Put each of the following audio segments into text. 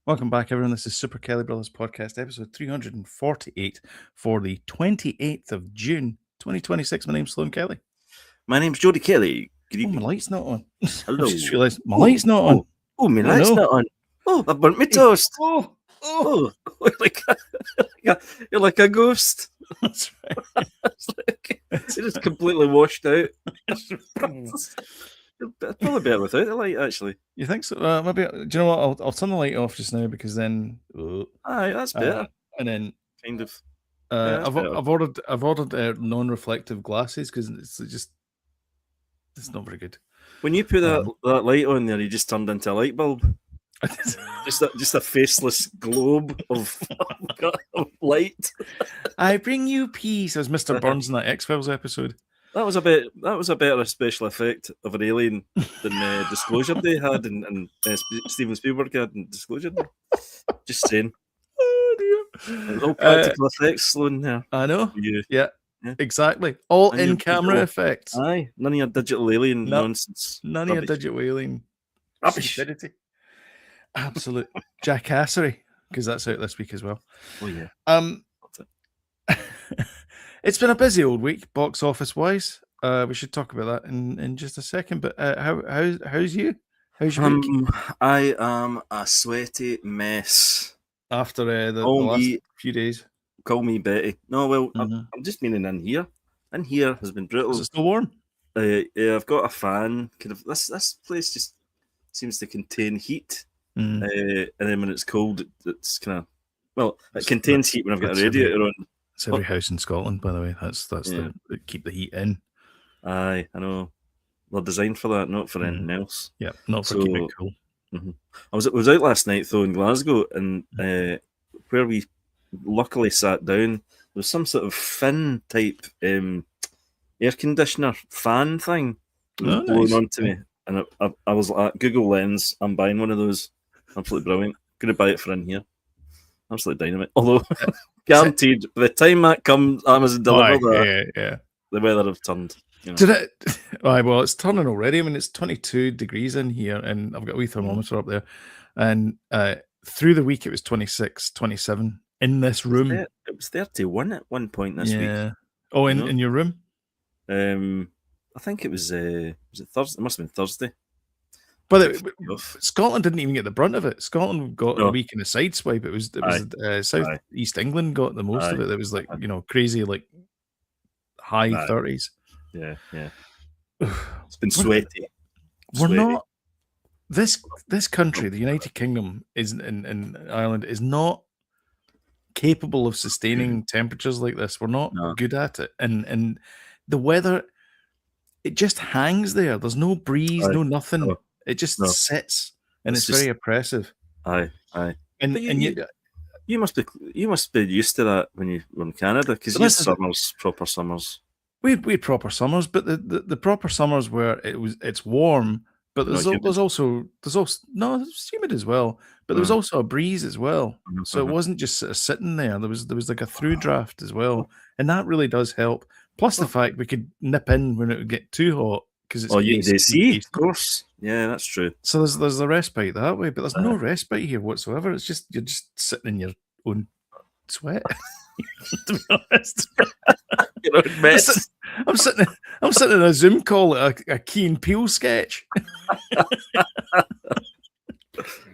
Welcome back, everyone. This is Super Kelly Brothers Podcast, episode 348 for the 28th of June, 2026. My name's Sloan Kelly. My name's Jody Kelly. Good Oh, my evening. light's not on. Hello. I just realised my light's not on. Oh, my light's not on. Oh, I burnt my toast. Oh, you're like a ghost. That's right. You're just completely washed out. Probably better without the light, actually. You think so? Maybe. Do you know what? I'll turn the light off just now because then. Aye, that's better. And then kind of. I've ordered non-reflective glasses because it's not very good. When you put that light on there, you just turned into a light bulb. just a faceless globe of light. I bring you peace, as Mr. Burns in that X-Files episode. That was a better special effect of an alien than Disclosure Day had, and Steven Spielberg had in Disclosure Day. Just saying. Oh dear. All practical effects, Sloan there. I know. Yeah, exactly. All in-camera effects. Aye, none of your digital alien nonsense. None of your digital alien rubbish. Absolute jackassery, because that's out this week as well. Oh yeah. It's been a busy old week, box office wise. We should talk about that in just a second. But how's you? How's your week? I am a sweaty mess After the last few days. Call me Betty. No, well, I'm just meaning in here. In here has been brutal. Is it still warm? Yeah, I've got a fan. Kind of this place just seems to contain heat. And then when it's cold, it's kind of it contains heat when I've got a radiator on. It's every house in Scotland, by the way. That's yeah. Keep the heat in. Aye, I know. They're designed for that, not for anything else. Yeah, not for keeping it cool. I was out last night though in Glasgow, and where we luckily sat down, there was some sort of fin type air conditioner fan thing that was blowing onto me, and I was like, Google Lens, I'm buying one of those. Absolutely brilliant. Going to buy it for in here. Absolutely dynamite. Although guaranteed, by the time that comes, Amazon deliver that, the weather have turned. You know. Did it? Well, it's turning already. I mean, it's 22 degrees in here, and I've got a wee thermometer up there. And through the week, it was 26, 27 in this room. It was 31 at one point this week. Oh, in your room? I think it was it Thursday? It must have been Thursday. But Scotland didn't even get the brunt of it. Scotland got a week in a sideswipe. It was South East England got the most of it. It was like crazy, like high 30s. Yeah. It's been sweaty. We're not. This country, the United Kingdom, in Ireland, is not capable of sustaining temperatures like this. We're not good at it, and the weather, it just hangs there. There's no breeze, no nothing. No. It just sits, and it's very oppressive. Aye. And you must be used to that when you were in Canada, because you had proper summers. We had proper summers, but the proper summers where it's warm, but there's also it's humid as well, but there was also a breeze as well. So it wasn't just sort of sitting there. There was like a through draft as well, and that really does help. Plus the fact we could nip in when it would get too hot. Because it's AC, of course. Yeah, that's true. So there's a respite that way, but there's no respite here whatsoever. It's just you're just sitting in your own sweat. To be honest, I'm sitting in a Zoom call at a Key and Peele sketch.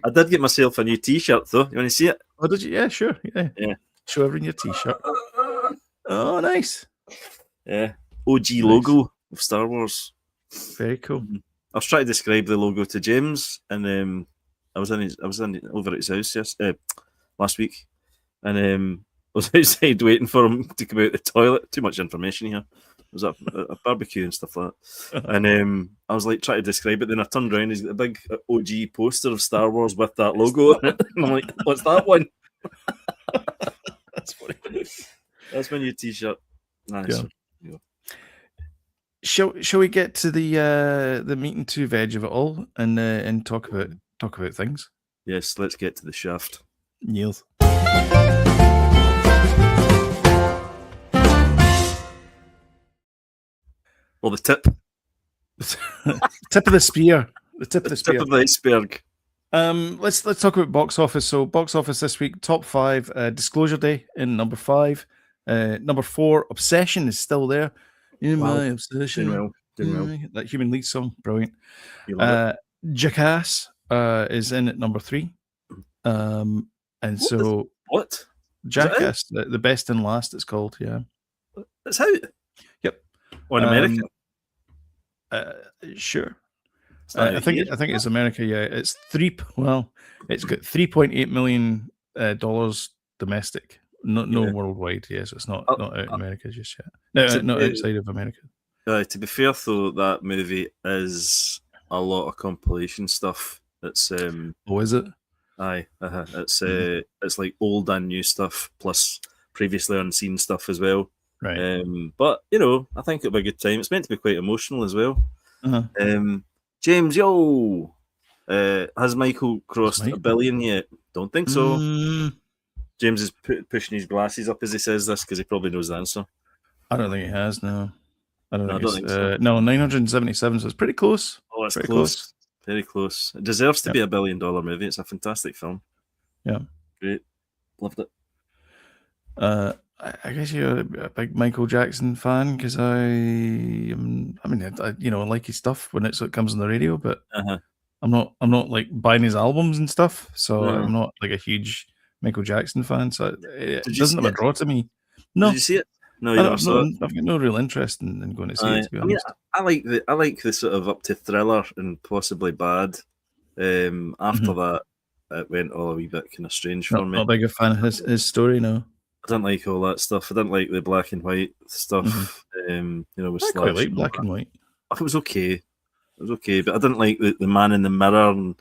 I did get myself a new T-shirt though. You want to see it? Oh, did you? Yeah, sure. Yeah. Show everyone your T-shirt. Oh, nice. Yeah, OG logo of Star Wars. Very cool. I was trying to describe the logo to James, and I was over at his house last week, and I was outside waiting for him to come out the toilet. Too much information here. It was a barbecue and stuff like that, and I was like trying to describe it. Then I turned around. He's got a big OG poster of Star Wars with that logo on it. And I'm like, "What's that one?" That's funny. That's my new T-shirt. Nice. Yeah. Shall we get to the meat and two veg of it all and talk about things? Yes, let's get to the shaft. Niels. Well, the tip. Tip of the spear. The tip of the spear. Tip of the iceberg. Let's talk about box office. So box office this week, top 5, Disclosure Day in number 5. Number 4, Obsession is still there. In Wow, my obsession. doing well. That Human League song, brilliant. You love it. Jackass is in at number 3. And so What? Jackass, the best and last, it's called. Yeah, it's out. Yep. Or in America. Sure. I think it's America. Yeah, it's it's got $3.8 million domestic, no worldwide. Yes, it's not out in America just yet. No, not outside of America. To be fair, though, that movie is a lot of compilation stuff. It's oh, is it? Aye, it's like old and new stuff plus previously unseen stuff as well. Right. But I think it'll be a good time. It's meant to be quite emotional as well. Uh-huh. James, has Michael crossed $1 billion yet? Don't think so. James is pushing his glasses up as he says this because he probably knows the answer. I don't think he has. No, I don't think so. No, 977. So it's pretty close. Oh, it's pretty close. Very close. It deserves to be $1 billion movie. It's a fantastic film. Yeah, great. Loved it. I guess you're a big Michael Jackson fan because I like his stuff when it comes on the radio, but I'm not like buying his albums and stuff, so I'm not like a huge Michael Jackson fan. So it doesn't have a draw to me. No, did you see it? No, you never saw it. I've got no real interest in going to see it. To be honest, I like the sort of up to thriller and possibly bad. After that, it went all a wee bit kind of strange for me. Not a big fan of his story, no. I didn't like all that stuff. I didn't like the black and white stuff. With I quite like black and white. It was okay. It was okay, but I didn't like the man in the mirror and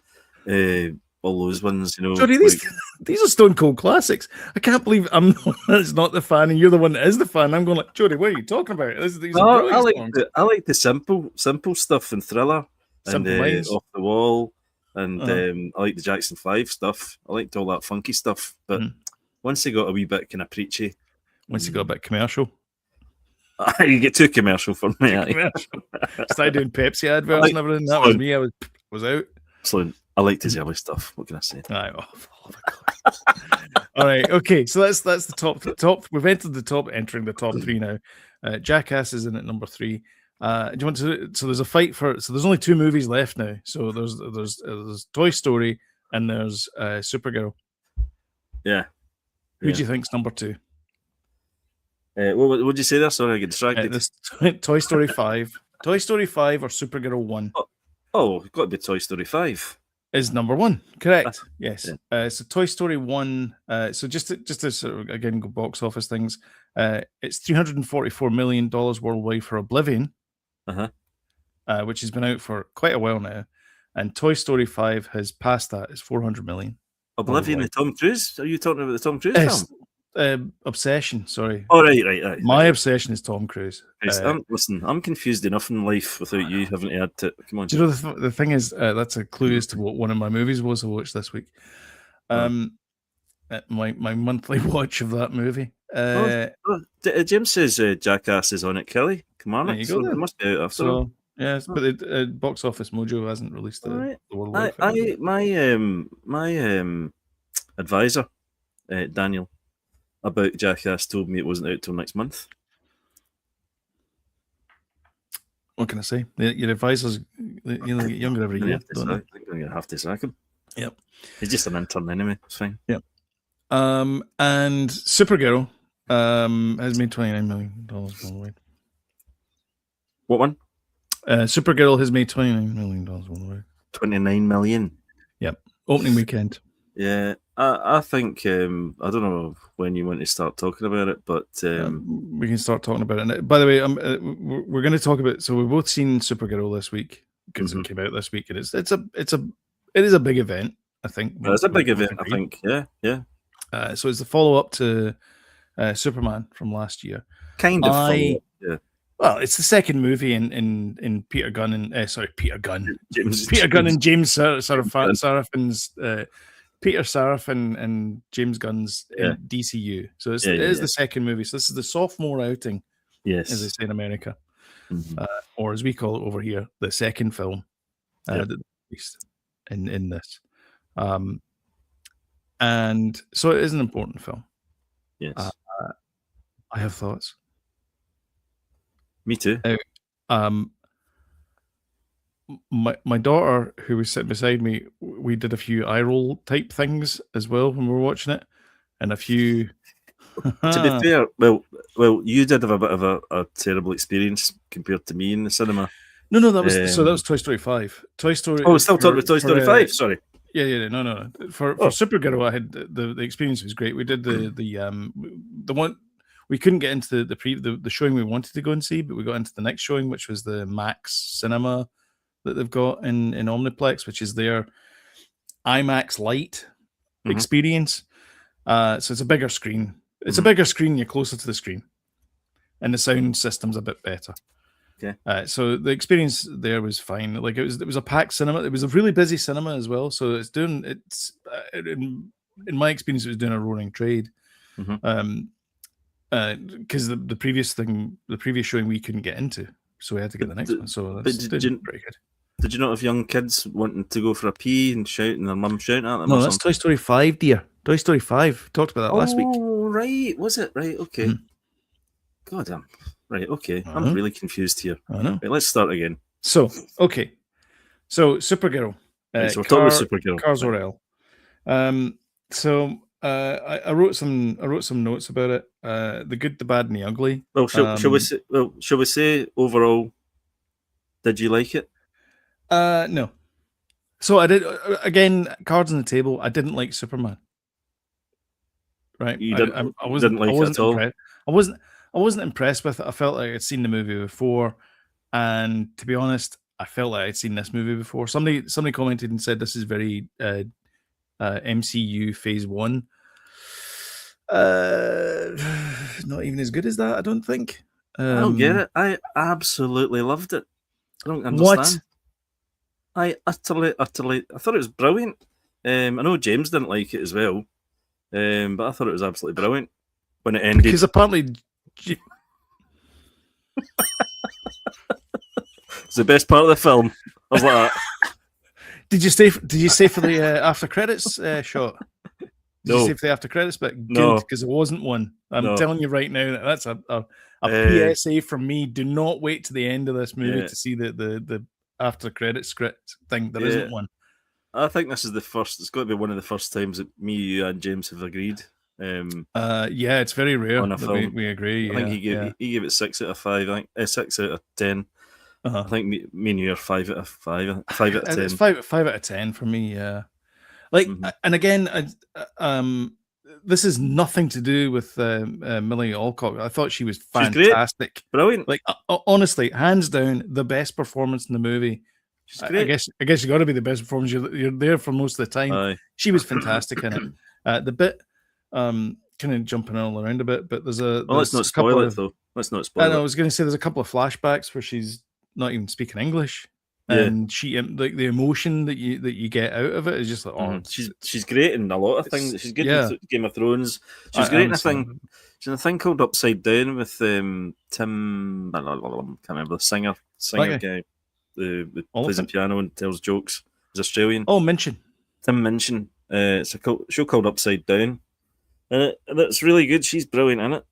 all those ones. Jody, these are Stone Cold classics. I can't believe I'm not the fan, and you're the one that is the fan. I'm going like, Jody, what are you talking about? I like the simple stuff and Thriller and Off the Wall, and I like the Jackson 5 stuff. I liked all that funky stuff, but once they got a wee bit kind of preachy, once they got a bit commercial, you get too commercial for me. Started doing Pepsi adverts and everything. That was me. I was out. So I liked his early stuff. What can I say? All right. Okay. So that's the top. We've entered the top. Entering the top 3 now. Jackass is in at number 3. Do you want to? So there's a fight for. So there's only 2 movies left now. So there's Toy Story and there's Supergirl. Yeah. Who do you think's number 2? What did you say there? Sorry, I get distracted. This Toy Story 5. Toy Story 5 or Supergirl 1? Oh, it's got to be Toy Story 5. Is number 1. Correct. Yes. Yeah. So Toy Story 1, so just to sort of, again, go box office things, it's $344 million worldwide for Oblivion, which has been out for quite a while now. And Toy Story 5 has passed that. It's $400 million. Oblivion, the Tom Cruise? Are you talking about the Tom Cruise film? Obsession, sorry. Oh, right. My obsession is Tom Cruise. Listen, I'm confused enough in life without you having to add to it. Come on. Do you know the thing is, that's a clue as to what one of my movies was I watched this week. My monthly watch of that movie. James says Jackass is on it, Kelly. Come on, it must be out after all. Yes, but the Box Office Mojo hasn't released the worldwide. My advisor, Daniel, about Jackass told me it wasn't out till next month. What can I say? Your advisors, get younger every year. I'm going to have to sack him. Yep. He's just an intern anyway. It's fine. Yep. And Supergirl has made $29 million worldwide. What one? Supergirl has made $29 million worldwide. 29 million. Yep. Opening weekend. Yeah. I think I don't know when you want to start talking about it, but we can start talking about it. And by the way, we're going to talk about. So we've both seen Supergirl this week because it came out this week, and it is a big event. I think it's a big event. I think, yeah. So it's the follow up to Superman from last year. Kind of. Yeah. Well, it's the second movie in Peter Gunn and Peter Gunn and James Sarafin's Peter Sarafin and James Gunn's DCU. So it is the second movie. So this is the sophomore outing, as they say in America, or as we call it over here, the second film in this. And so it is an important film. Yes. I have thoughts. Me too. My daughter, who was sitting beside me, we did a few eye roll type things as well when we were watching it, and a few. To be fair, well, you did have a bit of a terrible experience compared to me in the cinema. No, that was Toy Story 5. Toy Story. Oh, still talking about Toy Story 5. Sorry. Yeah. No. For Supergirl, I had the experience was great. We did the one we couldn't get into the showing we wanted to go and see, but we got into the next showing, which was the Max Cinema that they've got in Omniplex, which is their IMAX Lite experience. So it's a bigger screen. It's a bigger screen. You're closer to the screen, and the sound system's a bit better. Okay. So the experience there was fine. Like it was a packed cinema. It was a really busy cinema as well. So in my experience, it was doing a roaring trade. Because the previous showing we couldn't get into, so we had to get the next one. So that's pretty good. Did you not have young kids wanting to go for a pee and shout, and their mum shouting at them? No, that's Toy Story 5, dear. Toy Story 5. Talked about that last week. Oh, right. Was it? Right, okay. God damn. Right, okay. I'm really confused here. I know. Right, let's start again. So, okay. So, Supergirl. So we're talking about Supergirl. Cars Orel. I wrote some notes about it. The good, the bad, and the ugly. Well, shall we say overall, did you like it? No. So I did again. Cards on the table. I didn't like Superman. Right. You didn't. I wasn't like it at all. I wasn't impressed with it. I felt like I'd seen the movie before, and to be honest, I felt like I'd seen this movie before. Somebody commented and said this is very MCU Phase 1. Not even as good as that, I don't think. I don't get it. I absolutely loved it. I don't understand. What? I utterly. I thought it was brilliant. I know James didn't like it as well, but I thought it was absolutely brilliant when it ended. Because apparently, it's the best part of the film. I was like that. Did you stay for the after credits shot? Did you stay for the after credits bit? Good, because there wasn't one. I'm telling you right now that that's a PSA from me. Do not wait to the end of this movie to see the after credit script thing. There isn't one. I think this is the first. It's got to be one of the first times that me, you, and James have agreed. Yeah, it's very rare on a film. We agree. I think he gave it 6 out of 5. I think 6 out of 10. I think me and you are 5 out of 5. 5 out of 10. It's 5 out of 10 for me. Yeah. Like, and again, this is nothing to do with Millie Alcock. I thought she was fantastic, brilliant. Like, honestly, hands down, the best performance in the movie. She's great. I guess you got to be the best performance. You're there for most of the time. Aye. She was fantastic in it. The bit, kind of jumping all around a bit, but let's not spoil it though. Let's not spoil it. I was going to say there's a couple of flashbacks where she's not even speaking English. And she, like, the emotion that you get out of it is just like, she's great in a lot of things. She's good in Game of Thrones. She's great in a thing. She's in a thing called Upside Down with Tim. I can't remember the singer guy. The plays the piano and tells jokes. He's Australian. Oh, Minchin. Tim Minchin. It's a show called Upside Down. That's really good. She's brilliant in it.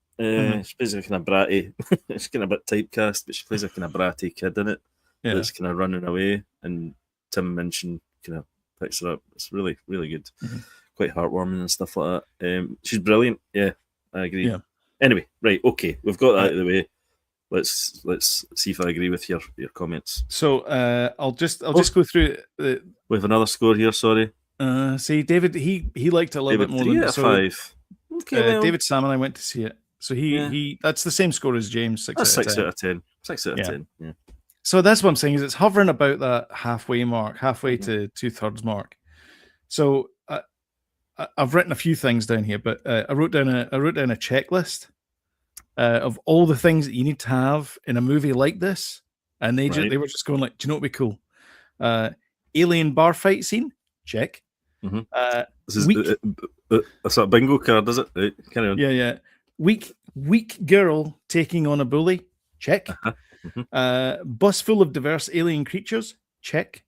She plays a kind of bratty. She's kind of a bit typecast, but she plays a kind of bratty kid in it. Yeah. That's kind of running away, and Tim Minchin kind of picks her up. It's really, really good. Quite heartwarming and stuff like that. She's brilliant. Yeah, I agree. Yeah. Anyway, right, okay, we've got that out of the way. Let's see if I agree with your comments. So I'll just go through. We have another score here. Sorry. See, David, he liked it a little bit more. 3 out of 5. Okay, David Sam and I went to see it. So he that's the same score as James. 6 out of 10. 6 out of 10. Yeah. So that's what I'm saying, is it's hovering about that halfway mark, halfway to 2/3 mark. So I've written a few things down here, but I wrote down a checklist of all the things that you need to have in a movie like this, and they were just going like, do you know what would be cool? Alien bar fight scene, check. This is a sort of bingo card, is it? Right, carry on. Yeah. Weak girl taking on a bully, check. Bus full of diverse alien creatures, check.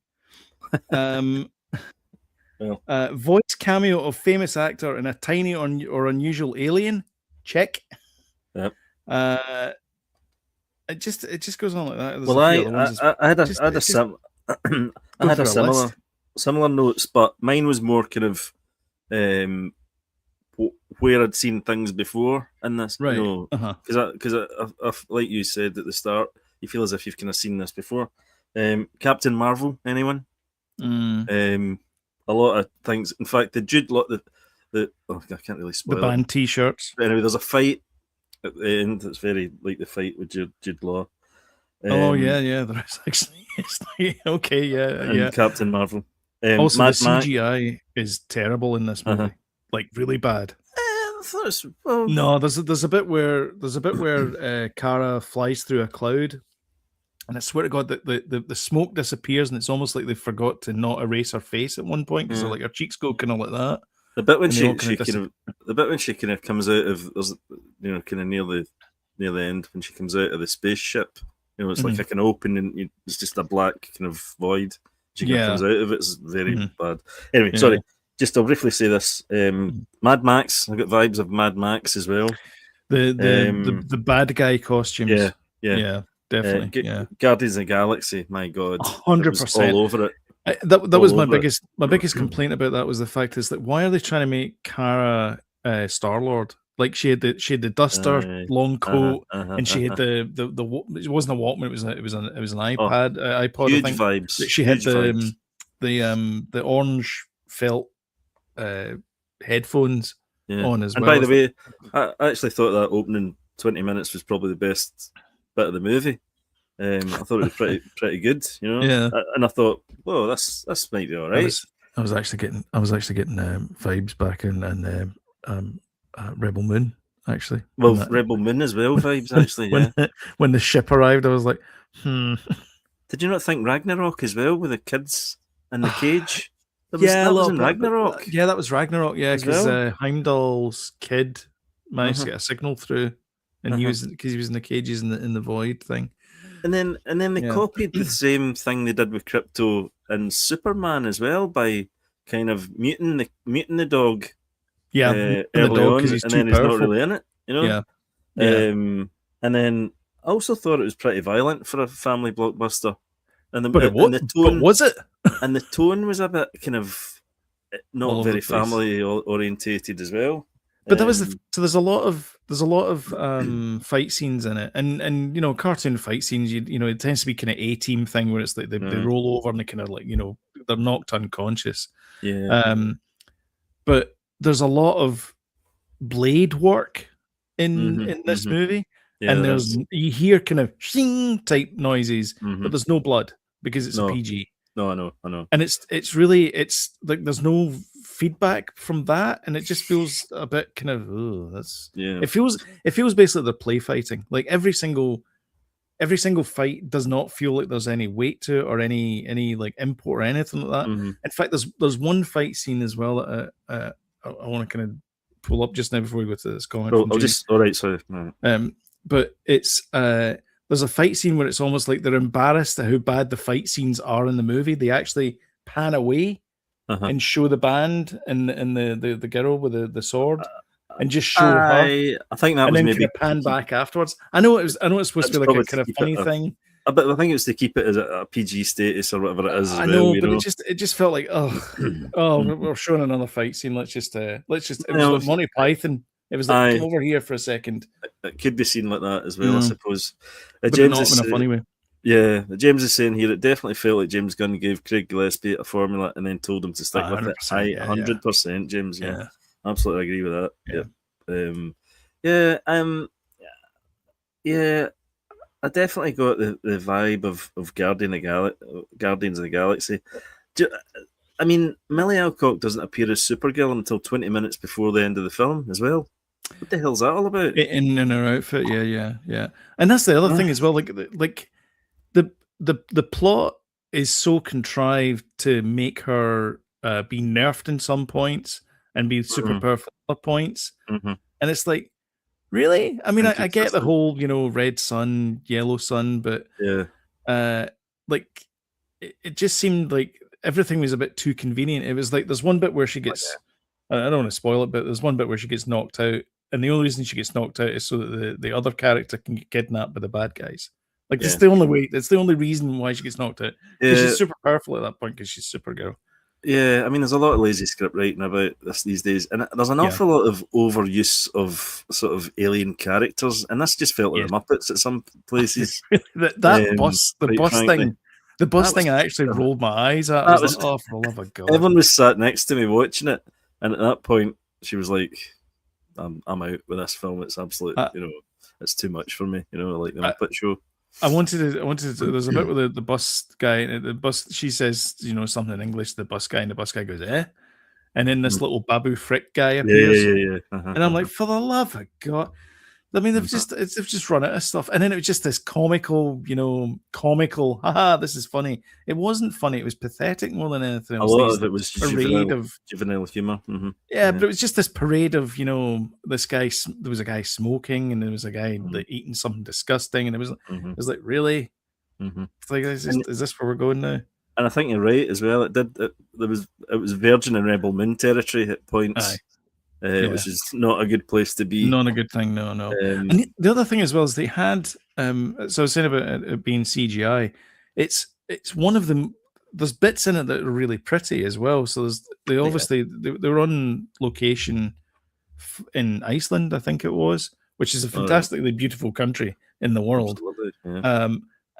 Well, Voice cameo of famous actor in a tiny or unusual alien. Check. yep. It just goes on like that. There's Well, a few other ones. I had a Just, I had a just sim I go had for a a list. similar notes, but mine was more kind of um where I'd seen things before in this, you Right. know, because I, like you said at the start, you feel as if you've kind of seen this before. Captain Marvel, anyone? A lot of things. In fact, the Jude Law, the oh, I can't really The spoil it. band T-shirts. But anyway, there's a fight at the end that's very like the fight with Jude Law. Oh yeah, there is actually. It's like, okay, yeah. Captain Marvel. Also, Mad the Max. CGI is terrible in this movie, like really bad. Well, No, there's a bit where Kara flies through a cloud, and I swear to God that the smoke disappears, and it's almost like they forgot to not erase her face at one point because like her cheeks go kind of like that. The bit when she kind of comes out of, kind of near the end when she comes out of the spaceship, it's like a kind of open and it's just a black kind of void. She kind of comes out of it. It's very bad. Anyway, sorry. Just I'll briefly say this. Mad Max. I got vibes of Mad Max as well. The bad guy costumes. Yeah, definitely. Guardians of the Galaxy. My God, 100%. All over it. That was my biggest complaint about that was the fact is that why are they trying to make Kara Star-Lord? Like she had the duster, long coat, and she had the it wasn't a Walkman, it was an iPod. iPod. Huge I think. vibes. She had the orange felt headphones on as well. And by the way, I actually thought that opening 20 minutes was probably the best bit of the movie. I thought it was pretty good, Yeah. And I thought, whoa, this might be all right. I was actually getting vibes back in Rebel Moon, actually. Well, Rebel Moon as well, vibes actually. When the ship arrived, I was like, Did you not think Ragnarok as well with the kids in the cage? That was in Ragnarok. That was Ragnarok. Yeah, because Heimdall's kid managed to get a signal through, and he was in the cages in the void thing. And then they copied the same thing they did with Crypto and Superman as well by kind of muting the dog. Early on, and then he's not really in it, Yeah. And then I also thought it was pretty violent for a family blockbuster. But was it? And the tone was a bit kind of not very family orientated as well. But that was so. There's a lot of fight scenes in it, and cartoon fight scenes. It tends to be kind of A-team thing where it's like they roll over and they kind of like they're knocked unconscious. Yeah. But there's a lot of blade work in this movie, and you hear kind of shing type noises, but there's no blood because it's a PG. No, I know. And it's really like there's no feedback from that, and it just feels a bit kind of it feels basically they're play fighting. Like every single fight does not feel like there's any weight to it or any like import or anything like that. In fact, there's one fight scene as well that I want to kind of pull up just now before we go to this comment. Sorry. But it's there's a fight scene where it's almost like they're embarrassed at how bad the fight scenes are in the movie. They actually pan away and show the band and the girl with the sword and just show her. I think that and was then maybe kind of pan back afterwards. I know it's supposed to be like a kind of funny thing. But I think it's to keep it as a PG status or whatever it is. I know, but it just felt like we're showing another fight scene. Let's just it was like Monty Python. It was like come over here for a second. It could be seen like that as well, I suppose. But James not in a funny way. Yeah, James is saying here it definitely felt like James Gunn gave Craig Gillespie a formula and then told him to stick with it. 100%, James. Yeah, absolutely agree with that. Yeah. I definitely got the vibe of Guardians of the Galaxy. I mean, Millie Alcock doesn't appear as Supergirl until 20 minutes before the end of the film as well. What the hell's that all about? In her outfit, yeah. And that's the other thing as well. Like the plot is so contrived to make her be nerfed in some points and be super powerful at other points. And it's like, really? I mean, I get the whole, red sun, yellow sun, but like it just seemed like everything was a bit too convenient. It was like there's one bit where she gets, I don't want to spoil it, but there's one bit where she gets knocked out, and the only reason she gets knocked out is so that the other character can get kidnapped by the bad guys. Like it's the only way. That's the only reason why she gets knocked out. Because she's super powerful at that point because she's Supergirl. Yeah, I mean, there's a lot of lazy script writing about this these days, and there's an awful lot of overuse of sort of alien characters, and this just felt like the Muppets at some places. The bus thing, I actually rolled my eyes at. I was like, oh, for the love of God! Everyone was sat next to me watching it, and at that point, she was like, "I'm out with this film. It's absolute, it's too much for me. Like the Muppet Show." I wanted to. There's a bit with the bus guy. The bus. She says, something in English to the bus guy, and the bus guy goes, "Eh," and then this little Babu Frick guy appears. And I'm like, for the love of God! I mean, they've just run out of stuff, and then it was just this comical. Haha, this is funny. It wasn't funny. It was pathetic more than anything else. A lot of it was juvenile humor. Yeah, but it was just this parade of this guy. There was a guy smoking, and there was a guy eating something disgusting, and it was like, really, it's like, is this where we're going now? And I think you're right as well. It was Virgin and Rebel Moon territory at points. Which is not a good place to be. Not a good thing, no. And the other thing as well is they had, so I was saying about it being CGI, it's one of them, there's bits in it that are really pretty as well. So they were on location in Iceland, I think it was, which is a fantastically beautiful country in the world.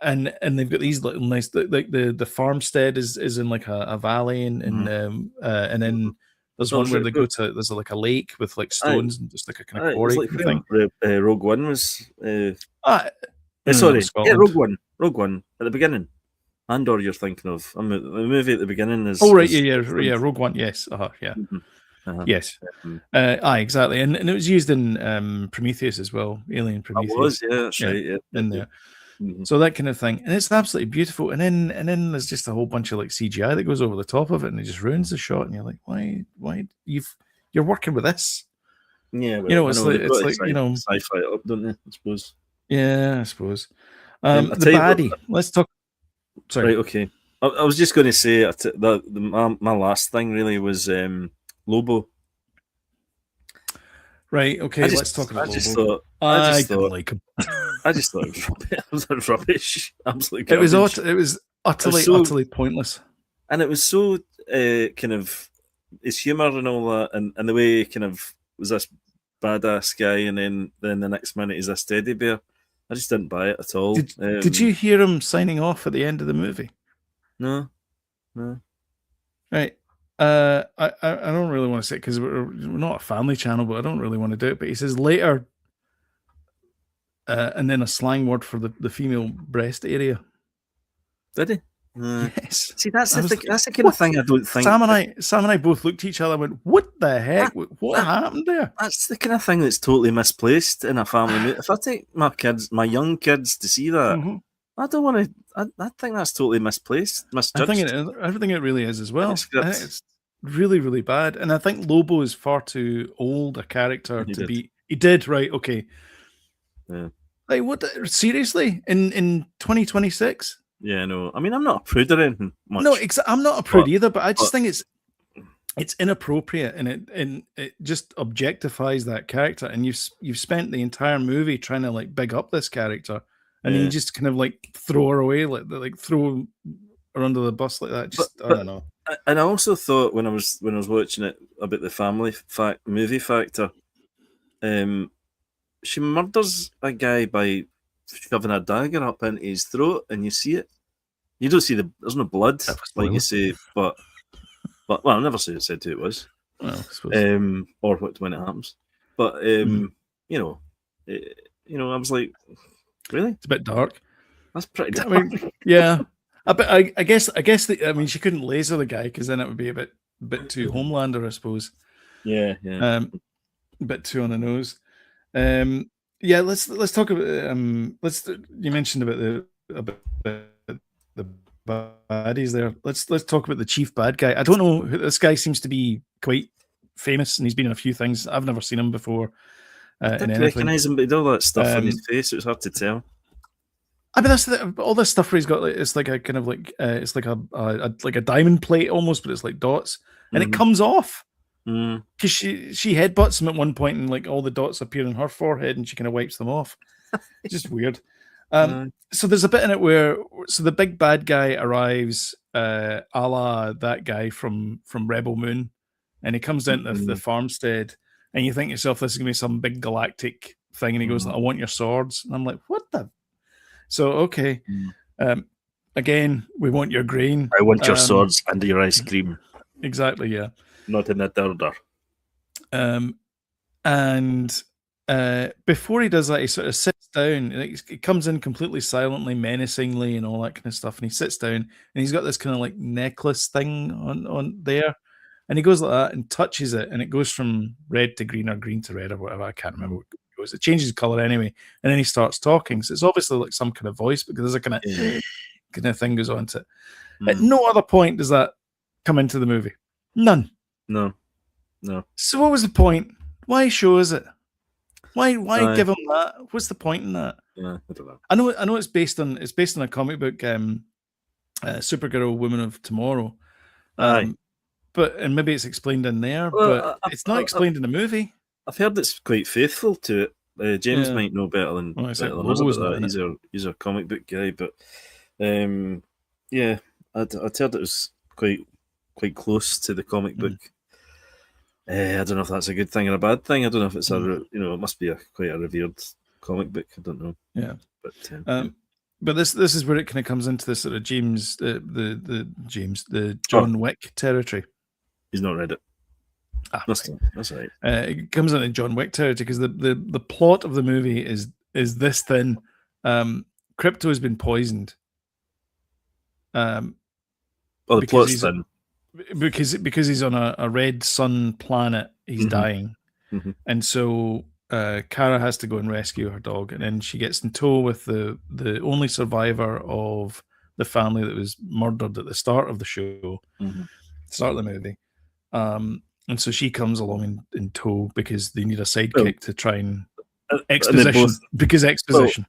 And they've got these little nice, like the farmstead is in like a valley, and then there's one where they go to, there's like a lake with like stones and just like a kind of quarry thing. Rogue One was. Sorry, Rogue One at the beginning. Andor, you're thinking of the movie at the beginning is. Oh right, Rogue One, yes, yes, exactly, and it was used in Prometheus as well, Alien Prometheus. That's right, in there. So that kind of thing, and it's absolutely beautiful. And then there's just a whole bunch of like CGI that goes over the top of it, and it just ruins the shot. And you're like, why? You're working with this? Yeah, well, it's like sci-fi it up, don't they? I suppose. Yeah, I suppose. The baddie. Let's talk. Sorry. Right. Okay. I was just going to say that my last thing really was Lobo. Right. Okay. Let's talk about Lobo. I didn't like him. I just thought it was rubbish. Absolutely. It was utterly pointless. And it was so kind of his humor and all that, and the way he kind of was this badass guy, and then the next minute he's this teddy bear. I just didn't buy it at all. Did you hear him signing off at the end of the movie? No. Right. I don't really want to say it because we're not a family channel, but I don't really want to do it. But he says later, and then a slang word for the female breast area. Did he? Yes. See, that's the kind of thing I don't think. Sam and I both looked at each other and went, "What the heck? What happened there?" That's the kind of thing that's totally misplaced in a family movie. If I take my young kids to see that, I don't want to. I think that's totally misplaced, misjudged. I think it really is as well. It's really, really bad, and I think Lobo is far too old a character to be. He did right, okay. Yeah. Like what? Seriously, in 2026? Yeah, no. I mean, I'm not a prude or anything much. No, I'm not a prude either. But I just think it's inappropriate, and it just objectifies that character. And you've spent the entire movie trying to like big up this character. And you just kind of like throw her away, like throw her under the bus like that. I don't know. And I also thought when I was watching it about the family movie factor, she murders a guy by shoving a dagger up into his throat, and you see it. You don't see there's no blood, like you say, but well, I never said who it was, well, I suppose. Or when it happens. But I was like, really? It's a bit dark. That's pretty dark. I mean, yeah. I guess she couldn't laser the guy because then it would be a bit too Homelander, I suppose. Yeah. A bit too on the nose. Let's talk about you mentioned about the baddies there. Let's talk about the chief bad guy. I don't know, this guy seems to be quite famous and he's been in a few things. I've never seen him before. I didn't recognise him, but he had all that stuff on his face. It was hard to tell. I mean, that's all this stuff where he's got like it's like a kind of like it's like a diamond plate almost, but it's like dots, and it comes off because she headbutts him at one point, and like all the dots appear on her forehead, and she kind of wipes them off. It's just weird. So there's a bit in it where the big bad guy arrives, a la that guy from Rebel Moon, and he comes into the farmstead, and you think to yourself, this is gonna be some big galactic thing, and he goes, "I want your swords," and I'm like, "What the?" So okay, again, we want your grain. I want your swords and your ice cream. Exactly, yeah. Not in that order. And before he does that, he sort of sits down. He comes in completely silently, menacingly, and all that kind of stuff. And he sits down, and he's got this kind of like necklace thing on there, and he goes like that and touches it, and it goes from red to green or green to red or whatever. I can't remember what it goes. It changes color anyway, and then he starts talking. So it's obviously like some kind of voice because there's a kind of thing goes on to it. At no other point does that come into the movie. None. No. So what was the point? Why show us it? Why give him that? What's the point in that? Yeah, I don't know. I know it's based on a comic book, Supergirl, Woman of Tomorrow. But maybe it's explained in there, but it's not explained in the movie. I've heard it's quite faithful to it. James might know better than us about that. He's a comic book guy, but yeah, I'd heard it was quite close to the comic book. I don't know if that's a good thing or a bad thing. I don't know if it's it must be quite a revered comic book. I don't know. Yeah, but this is where it kind of comes into this sort of the John Wick territory. He's not read it. That's right. It comes into John Wick territory because the plot of the movie is this thin. Crypto has been poisoned. The plot's thin. Because he's on a red sun planet, he's dying, and so Kara has to go and rescue her dog, and then she gets in tow with the only survivor of the family that was murdered at the start of the show, start of the movie, and so she comes along in tow because they need a sidekick to try and exposition. Exposition.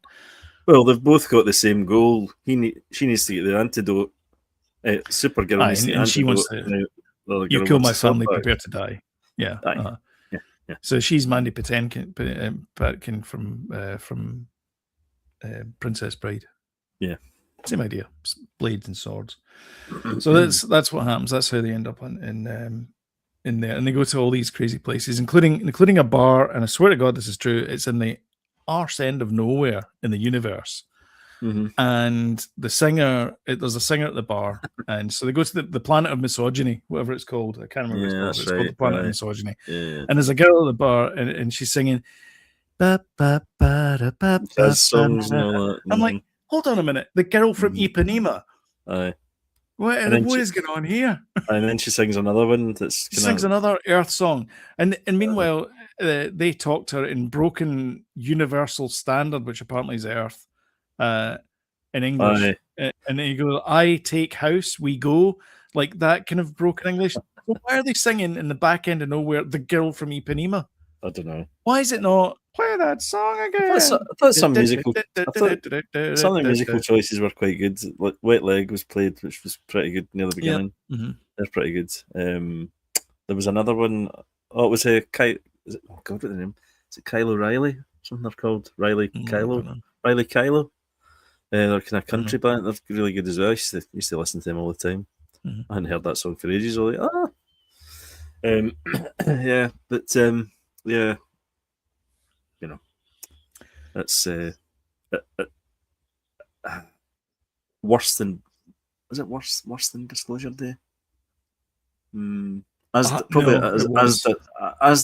Well, they've both got the same goal. She needs to get the antidote. Supergirl and she wants to. You kill my family, prepare to die. Yeah. Yeah. So she's Mandy Patinkin from Princess Bride. Yeah. Same idea. Blades and swords. So that's what happens. That's how they end up in there, and they go to all these crazy places, including a bar. And I swear to God, this is true. It's in the arse end of nowhere in the universe. And the singer, there's a singer at the bar, and so they go to the planet of misogyny, whatever it's called. I can't remember what it's called. It's called the planet of misogyny. Yeah. And there's a girl at the bar, and she's singing. Ba, ba, ba, da, ba, ba, songs and all that. I'm like, hold on a minute, the girl from Ipanema. Aye. What is going on here? And then she sings another one. She sings another Earth song, and meanwhile, they talk to her in broken Universal Standard, which apparently is Earth. In English, and then you go, I take house, we go, like that kind of broken English. Well, why are they singing in the back end of nowhere the girl from Ipanema? I don't know. Why is it not play that song again? I thought some of the musical choices were quite good. Like Wet Leg was played, which was pretty good near the beginning. They're pretty good. There was another one. Oh, it was a what's the name? Is it Kyle O'Reilly? Something they're called Riley Kylo. Riley Kylo. They're kind of country band. They're really good as well. I used to listen to them all the time. I hadn't heard that song for ages. I was like, yeah, but yeah, that's worse than. Was it worse than Disclosure Day? As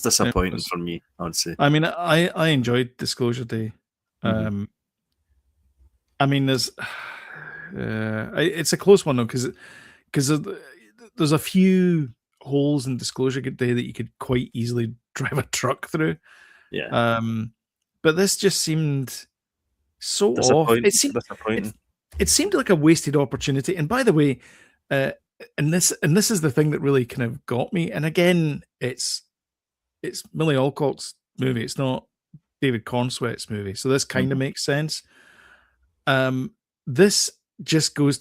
disappointing for me, I would say. I mean, I enjoyed Disclosure Day. I mean, it's a close one though, because there's a few holes in Disclosure Day that you could quite easily drive a truck through. Yeah. But this just seemed so off. It seemed like a wasted opportunity. And by the way, and this is the thing that really kind of got me. And again, it's Millie Alcott's movie. It's not David Cornsweet's movie. So this kind of makes sense. This just goes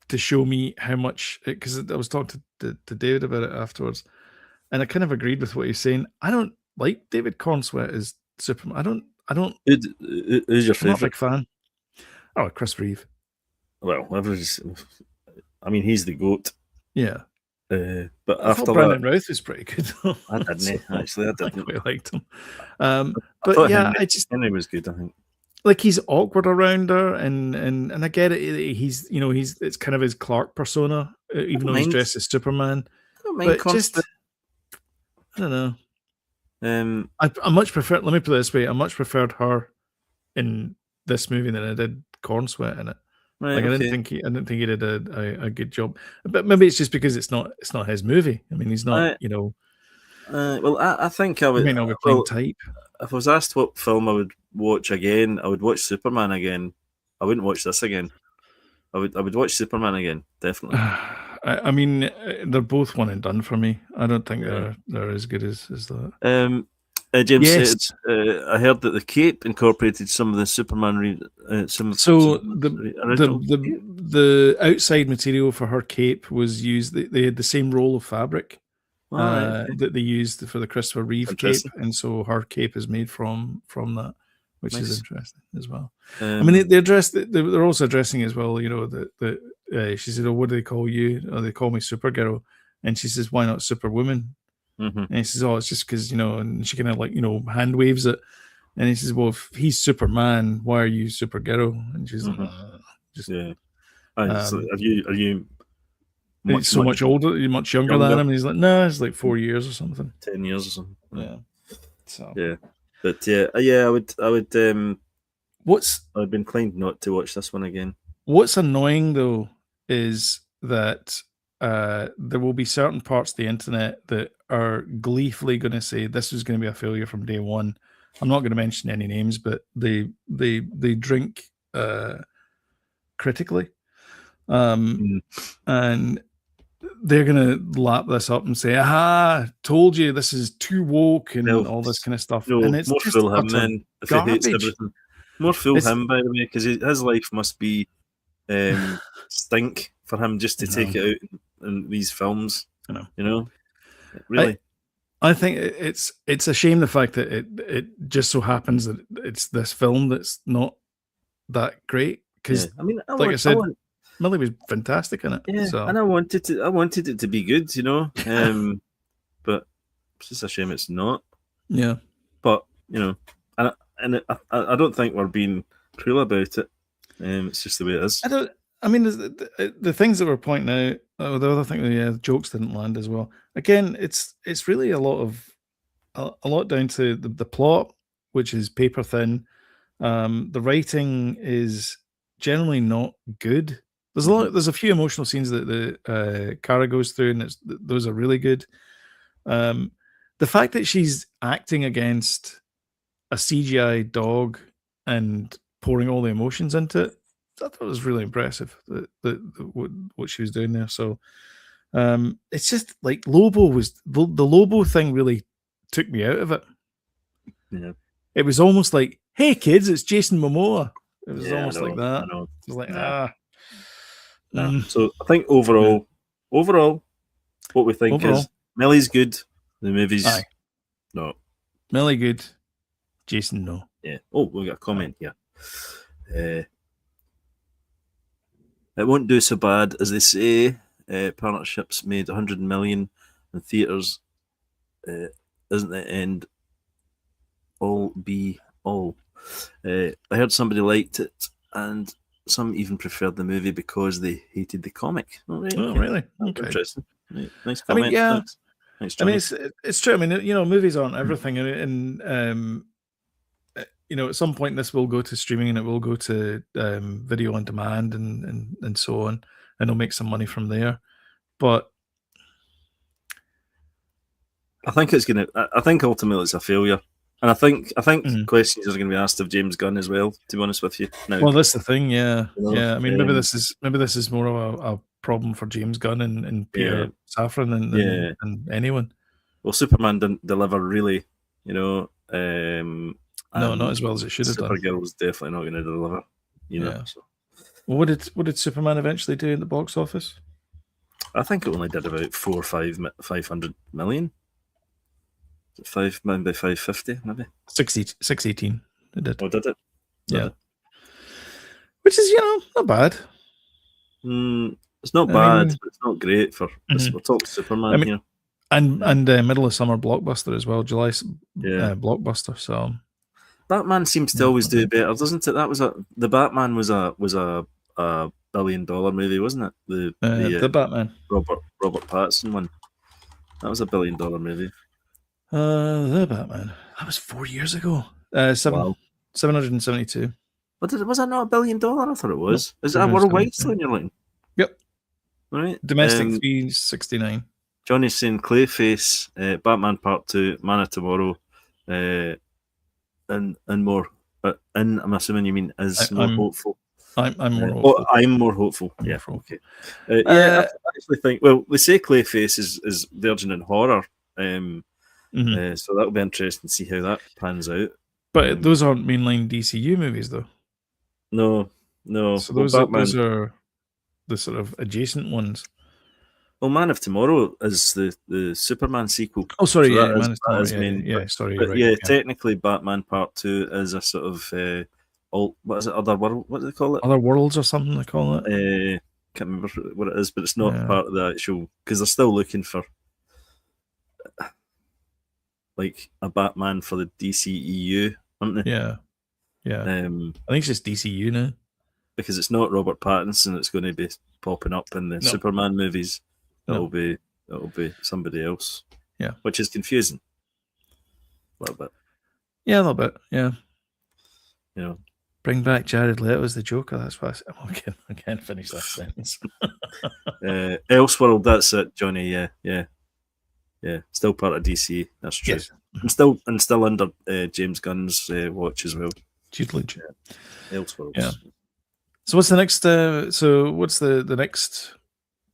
to show me how much, because I was talking to David about it afterwards, and I kind of agreed with what he's saying. I don't like David Cornsweet as Superman. I don't. Who's your I'm not a favourite? big fan. Oh, Chris Reeve. Well, I mean, he's the GOAT. Yeah. But I after thought Brandon Routh was pretty good. I didn't. Actually, I I didn't. quite liked him. I But thought yeah, I just Henry was good. I think. like he's awkward around her, and I get it. He's it's kind of his Clark persona, even though he's dressed as Superman. I don't mind But just I don't know. I much prefer. Let me put it this way: I much preferred her in this movie than I did Cornsweet in it. Right, like I didn't think he did a good job. But maybe it's just because it's not his movie. I mean, he's not. Well, I think I would. He may not be playing type. If I was asked what film I would watch again, I would watch Superman again. I wouldn't watch this again. I would watch Superman again, definitely. I mean, they're both one and done for me. I don't think they're as good as that. James said, I heard that the cape incorporated some of the Superman. The outside material for her cape was used. They had the same roll of fabric that they used for the Christopher Reeve cape, and so her cape is made from that, which is interesting as well. I mean, they're also addressing as well. That she said, "Oh, what do they call you?" "Oh, they call me Supergirl," and she says, "Why not Superwoman?" And he says, "Oh, it's just because and she kind of hand waves it, and he says, "Well, if he's Superman, why are you Supergirl?" And she's like, Are you much older, much younger than him? And he's like, "No, it's like 4 years or something, 10 years or something." Yeah. So but I would. I'd been inclined not to watch this one again. What's annoying though is that there will be certain parts of the internet that are gleefully going to say this was going to be a failure from day one. I'm not going to mention any names, but they drink critically, and they're going to lap this up and say, "Aha! Told you this is too woke," and all this kind of stuff. And it's more just fool him then if he hates garbage. everything. More fool him, by the way, because his life must be stink for him just to take it out in these films. Really. I think it's a shame the fact that it just so happens that it's this film that's not that great, because I said, Millie was fantastic in it. And I wanted it to be good, but it's just a shame it's not. Yeah, but I don't think we're being cruel about it. It's just the way it is. I mean, the things that we're pointing out, the other thing, the jokes didn't land as well. Again, it's really a lot down to the plot, which is paper thin. The writing is generally not good. There's a few emotional scenes that the Kara goes through, and those are really good. The fact that she's acting against a CGI dog and pouring all the emotions into it, I thought it was really impressive what she was doing there. So it's just like Lobo was the Lobo thing really took me out of it. Yeah, it was almost like, "Hey kids, it's Jason Momoa." It was almost like that. It was like So I think overall, what we think is Millie's good. The movie's no. Millie good. Jason no. Yeah. Oh, we got a comment here. It won't do so bad as they say. Partnerships made 100 million in theaters. Isn't the end all be all? I heard somebody liked it, and some even preferred the movie because they hated the comic. Really? Okay. Interesting. Nice comment. I mean, yeah. Thanks, I mean, it's true. I mean, movies aren't everything, and at some point this will go to streaming and it will go to video on demand and so on, and they'll make some money from there. But I think ultimately it's a failure, and I think questions are going to be asked of James Gunn as well. To be honest with you, now. Well, that's the thing. Yeah. I mean, maybe this is more of a problem for James Gunn and Peter Safran than anyone. Well, Superman didn't deliver really, no, not as well as it should have done. Supergirl was definitely not going to deliver you know. Yeah. So. What did Superman eventually do in the box office? I think it only did about 500 million. 5, maybe 550, maybe 618. It did. Oh, did it? Yeah. Which is, not bad. It's not bad, but it's not great for we're talking Superman here. And middle of summer blockbuster as well, July blockbuster. So Batman seems to always do better, doesn't it? The Batman was a $1 billion movie, wasn't it? The Batman, Robert Pattinson one. That was $1 billion movie. The Batman. That was 4 years ago. 772. But was that not $1 billion? I thought it was. No, Is that worldwide still in your line? Yep. All right. Domestic 369. Johnny's saying Clayface, Batman Part 2, Man of Tomorrow, and more. And I'm assuming you mean more hopeful. I'm more hopeful. I'm more hopeful. Yeah. Okay. I actually think. Well, they say Clayface is virgin in horror. So that'll be interesting to see how that pans out. But those aren't mainline DCU movies, though. No. So those are the sort of adjacent ones. Well, Man of Tomorrow is the Superman sequel. Oh, sorry, so Man of Tomorrow. Sorry. But right, technically, Batman Part 2 is a sort of what is it? Other world? What do they call it? Other worlds or something they call it. Can't remember what it is, but it's not part of the actual, because they're still looking for like a Batman for the DCEU, aren't they? Yeah. I think it's just DCU now. Because it's not Robert Pattinson, it's going to be popping up in the Superman movies. It'll be somebody else. Yeah, which is confusing. A little bit. Yeah, a little bit. Yeah. Bring back Jared Leto as the Joker. That's why I can't finish that sentence. Elseworld. That's it, Johnny. Yeah. Still part of DC. That's true. Yes. And still under James Gunn's watch as well. Tutelage. Elseworld. Yeah. So what's the next? What's the next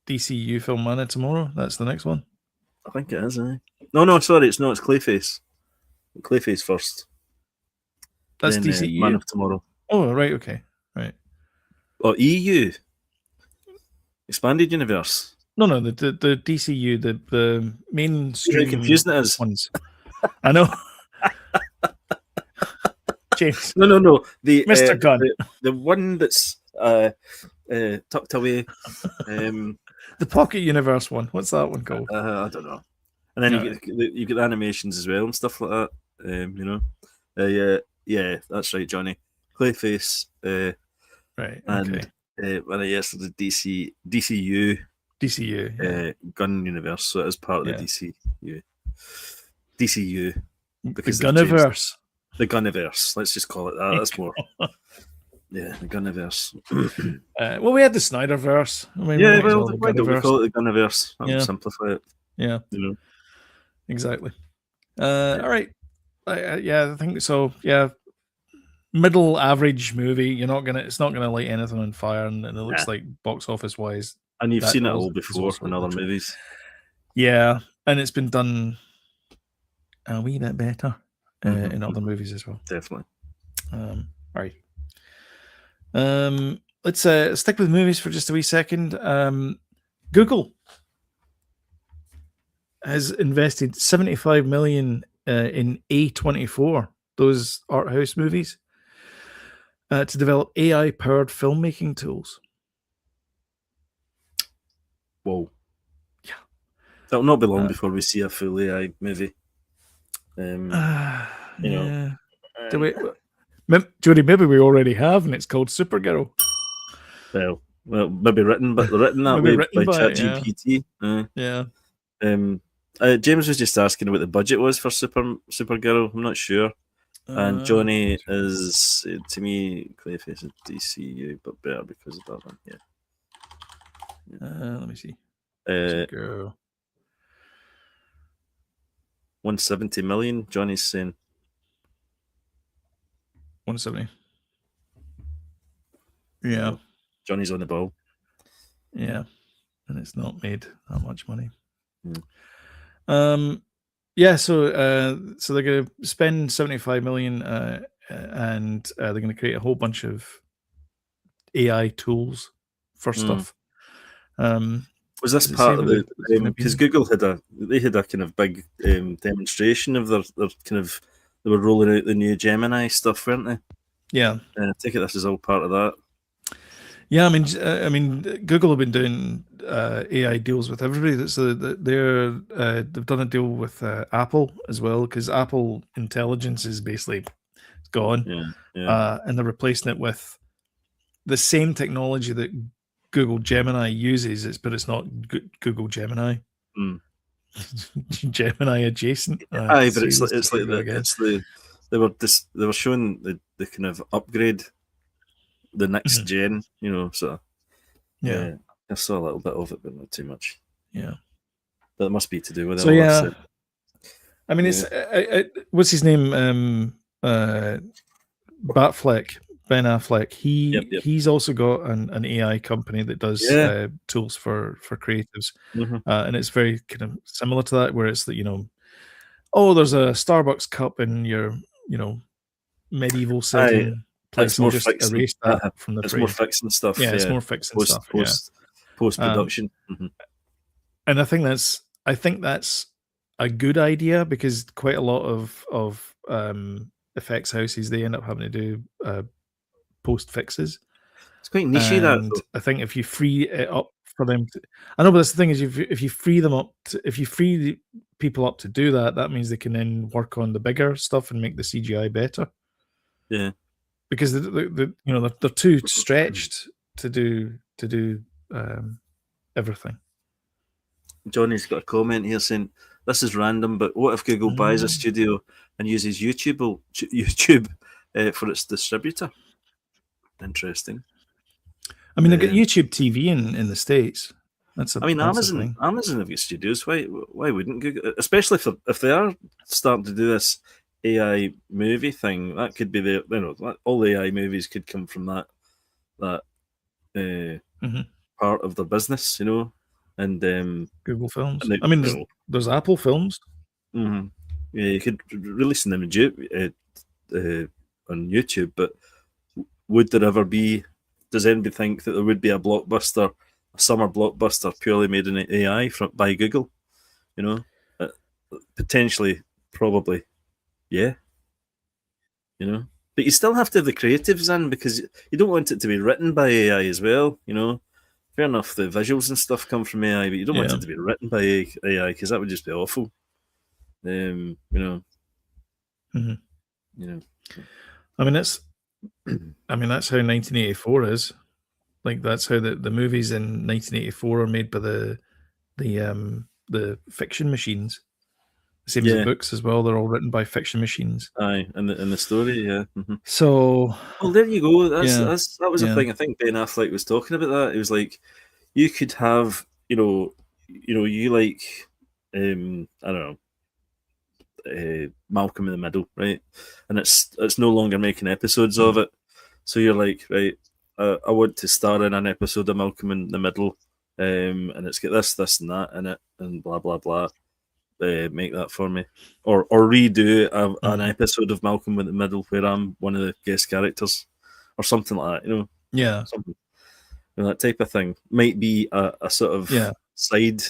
DCU film, Man of Tomorrow? That's the next one. I think it is. No, sorry, it's not. It's Clayface. Clayface first. That's then, DCU. Man of Tomorrow. Oh, right. Okay. Right. Oh, EU. Expanded Universe. No, the DCU, the mainstream. How confusing it is. Ones. I know. James. No. The Mr. Gunn. The one that's tucked away. The Pocket Universe one. What's that one called? I don't know. And then you get the animations as well and stuff like that. Yeah, that's right, Johnny. Clayface. Right. And when I the DCU. DCU. Gun Universe. So it is part of the DCU. DCU. Because the Gunniverse. The Gunniverse. Let's just call it that. That's more. Yeah, the Gunniverse. Well, we had the Snyderverse. Why don't we call it the Gunniverse? That would simplify it. Yeah. Exactly. All right. I think so. Yeah. Middle average movie. It's not gonna light anything on fire, and it looks like box office wise. And you've seen it all before in other movies. Yeah, and it's been done a wee bit better in other movies as well. Definitely. All right. Let's stick with movies for just a wee second. Google has invested $75 million in A24, those art house movies, to develop AI-powered filmmaking tools. Whoa. Yeah. That'll not be long before we see a full AI movie. Jody, maybe we already have, and it's called Supergirl. Well, maybe written that way by ChatGPT. James was just asking what the budget was for Supergirl. I'm not sure. And Johnny is, to me, Clayface is DCU, but better because of that one. Yeah. Let me see. Supergirl. 170 million. Johnny's saying 170. Yeah. Johnny's on the ball. Yeah. And it's not made that much money. Yeah, so they're going to spend $75 million, and they're going to create a whole bunch of AI tools for stuff. Was this part of the because Google had a kind of big demonstration of their kind of, they were rolling out the new Gemini stuff, weren't they? Yeah. I take it this is all part of that. Yeah, I mean, Google have been doing AI deals with everybody. So they've done a deal with Apple as well, because Apple Intelligence is basically gone, and they're replacing it with the same technology that Google Gemini uses, but it's not Google Gemini. Gemini adjacent. Aye, but it's like they were showing the kind of upgrade, the next gen, you know. So yeah, I saw a little bit of it, but not too much. Yeah, but it must be to do with it. So yeah, I mean, it's what's his name? Batfleck, Ben Affleck. He's also got an AI company that does tools for creatives, and it's very kind of similar to that, where it's that, you know, oh, there's a Starbucks cup in your, you know, medieval setting place. I'll just erase that from the frame. It's more fixing stuff. Yeah, it's more fixing stuff. Post production. And I think that's a good idea, because quite a lot of effects houses, they end up having to do post fixes. It's quite nichey, that though. I think if you free it up for them to, I know, but that's the thing is, if you free them up if you free the people up to do that, that means they can then work on the bigger stuff and make the CGI better. Yeah, because the you know, they're too stretched to do everything. Johnny's got a comment here saying, this is random, but what if Google buys a studio and uses YouTube for its distributor? Interesting. I mean, they've got YouTube TV in the States. Amazon have got studios. Why wouldn't Google? Especially if they are starting to do this AI movie thing, that could be the, you know, all the AI movies could come from that part of their business, you know. And Google Films. I mean, there's Apple Films. Yeah, you could release them on YouTube, but would there ever be? Does anybody think that there would be a summer blockbuster purely made in AI by Google? You know, potentially, probably, yeah. You know, but you still have to have the creatives in, because you don't want it to be written by AI as well. You know. Fair enough, the visuals and stuff come from AI, but you don't want it to be written by AI, because that would just be awful. You know. You know. I mean, that's how 1984 is. Like, that's how the movies in 1984 are made by the fiction machines. Same as the books as well; they're all written by fiction machines. Aye, and the story, So, well, there you go. That was a thing. I think Ben Affleck was talking about that. It was like, you could have, you like, I don't know, Malcolm in the Middle, right? And it's no longer making episodes of it. So you're like, right, I want to star in an episode of Malcolm in the Middle, and it's got this, and that in it, and blah blah blah. Make that for me, or redo an episode of Malcolm in the Middle where I'm one of the guest characters, or something like that. You know, something, you know, that type of thing might be a sort of side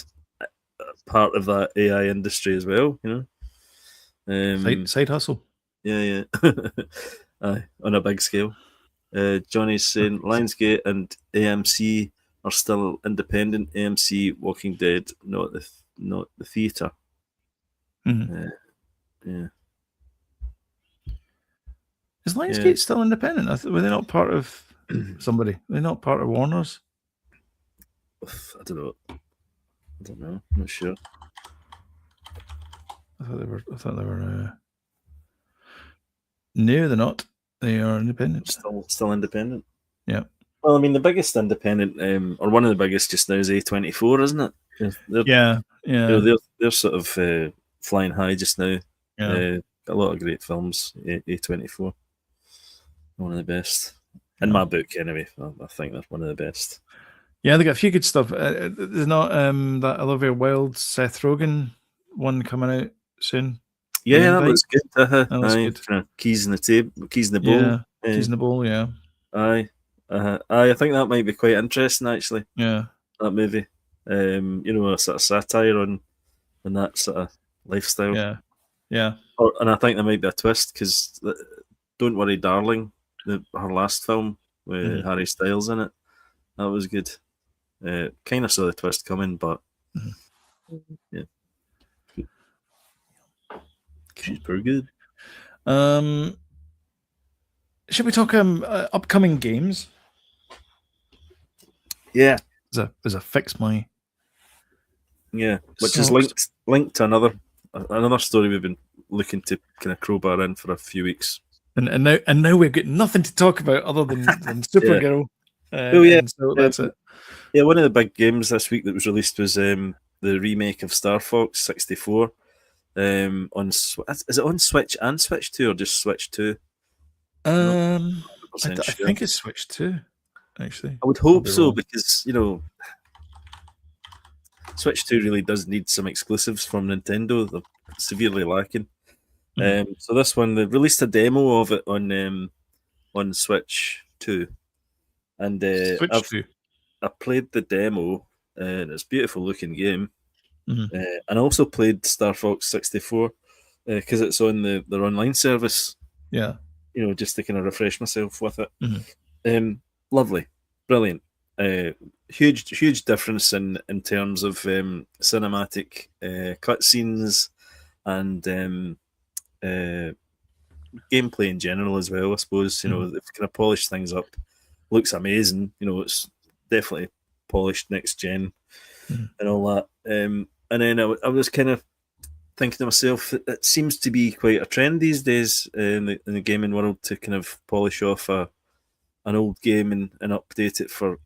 part of that AI industry as well. You know, side hustle. Yeah. On a big scale. Johnny's saying Lionsgate and AMC are still independent. AMC, Walking Dead, not the theatre. Yeah. Is Lionsgate still independent? Were they not part of somebody? They're not part of Warner's? I don't know. I'm not sure. I thought they were. No, they're not. They are independent. Still independent. Yeah. Well, I mean, the biggest independent, or one of the biggest just now, is A24, isn't it? Yeah. You know, they're sort of flying high just now. Yeah. Got a lot of great films. A24, one of the best in my book, anyway. I think they're one of the best. Yeah, they got a few good stuff. There's not that Olivia Wilde, Seth Rogen one coming out soon. Yeah, that looks good. That looks good. Keys in the bowl. Yeah, Keys in the bowl. Yeah. Aye. I think that might be quite interesting, actually. Yeah, that movie. A sort of satire on that sort of lifestyle. yeah. And I think there might be a twist because Don't Worry, Darling, her last film with Harry Styles in it, that was good. Kind of saw the twist coming, but yeah, she's pretty good. Should we talk upcoming games? Yeah, There's a fix my which socks. is linked to another story we've been looking to kind of crowbar in for a few weeks. And now we've got nothing to talk about other than Supergirl. So that's it. Yeah, one of the big games this week that was released was the remake of Star Fox 64. Is it on Switch and Switch 2 or just Switch 2? I think it's Switch 2, actually. I would hope so, because Switch 2 really does need some exclusives from Nintendo. They're severely lacking. So this one, they released a demo of it on Switch 2. And I played the demo, and it's a beautiful looking game. And I also played Star Fox 64 because it's on their online service. Yeah. Just to kind of refresh myself with it. Lovely, brilliant. Huge difference in terms of cinematic cutscenes and gameplay in general as well. I suppose they've kind of polished things up. Looks amazing. It's definitely polished next gen and all that. And then I was kind of thinking to myself, it seems to be quite a trend these days in the gaming world to kind of polish off an old game and update it for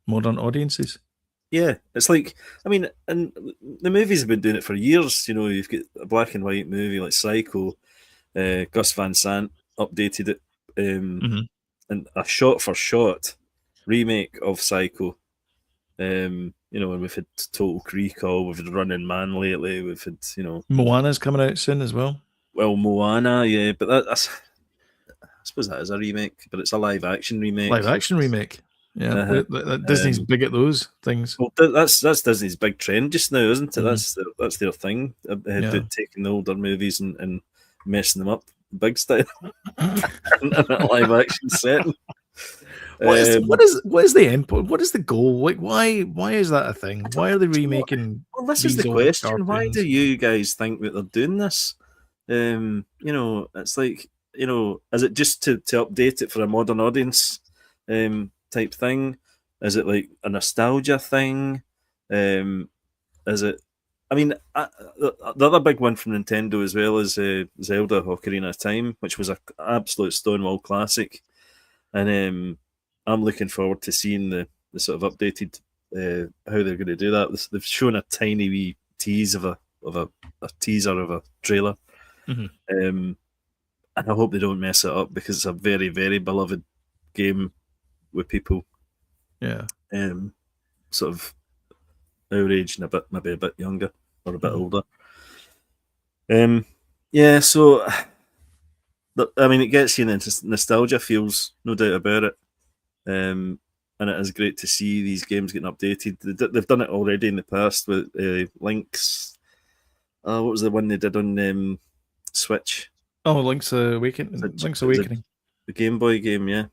modern audiences. Yeah, it's like, and the movies have been doing it for years. You've got a black and white movie like Psycho. Gus Van Sant updated it, and a shot-for-shot remake of Psycho. And we've had Total Recall, we've had Running Man lately, we've had Moana's coming out soon as well. Well, Moana, yeah, but that's I suppose that is a remake, but it's a live action remake. Yeah. Disney's big at those things. Well, that's Disney's big trend just now, isn't it? That's their thing. Taking the older movies and messing them up big style in a live action setting. What is the end point? What is the goal? Like, why is that a thing? Why are they remaking? Well, this is the question. Cartoons? Why do you guys think that they're doing this? It's like, is it just to update it for a modern audience type thing? Is it like a nostalgia thing? Is it? The other big one from Nintendo as well is Zelda Ocarina of Time, which was an absolute Stonewall classic, and I'm looking forward to seeing the sort of updated how they're going to do that. They've shown a tiny wee tease of a teaser of a trailer, and I hope they don't mess it up because it's a very, very beloved game with people. Yeah, sort of our age and maybe a bit younger or a bit older. Yeah, so it gets you into nostalgia feels, no doubt about it. And it is great to see these games getting updated. They've done it already in the past with Link's. What was the one they did on Switch? Oh, Link's Awakening. The Game Boy game, yeah.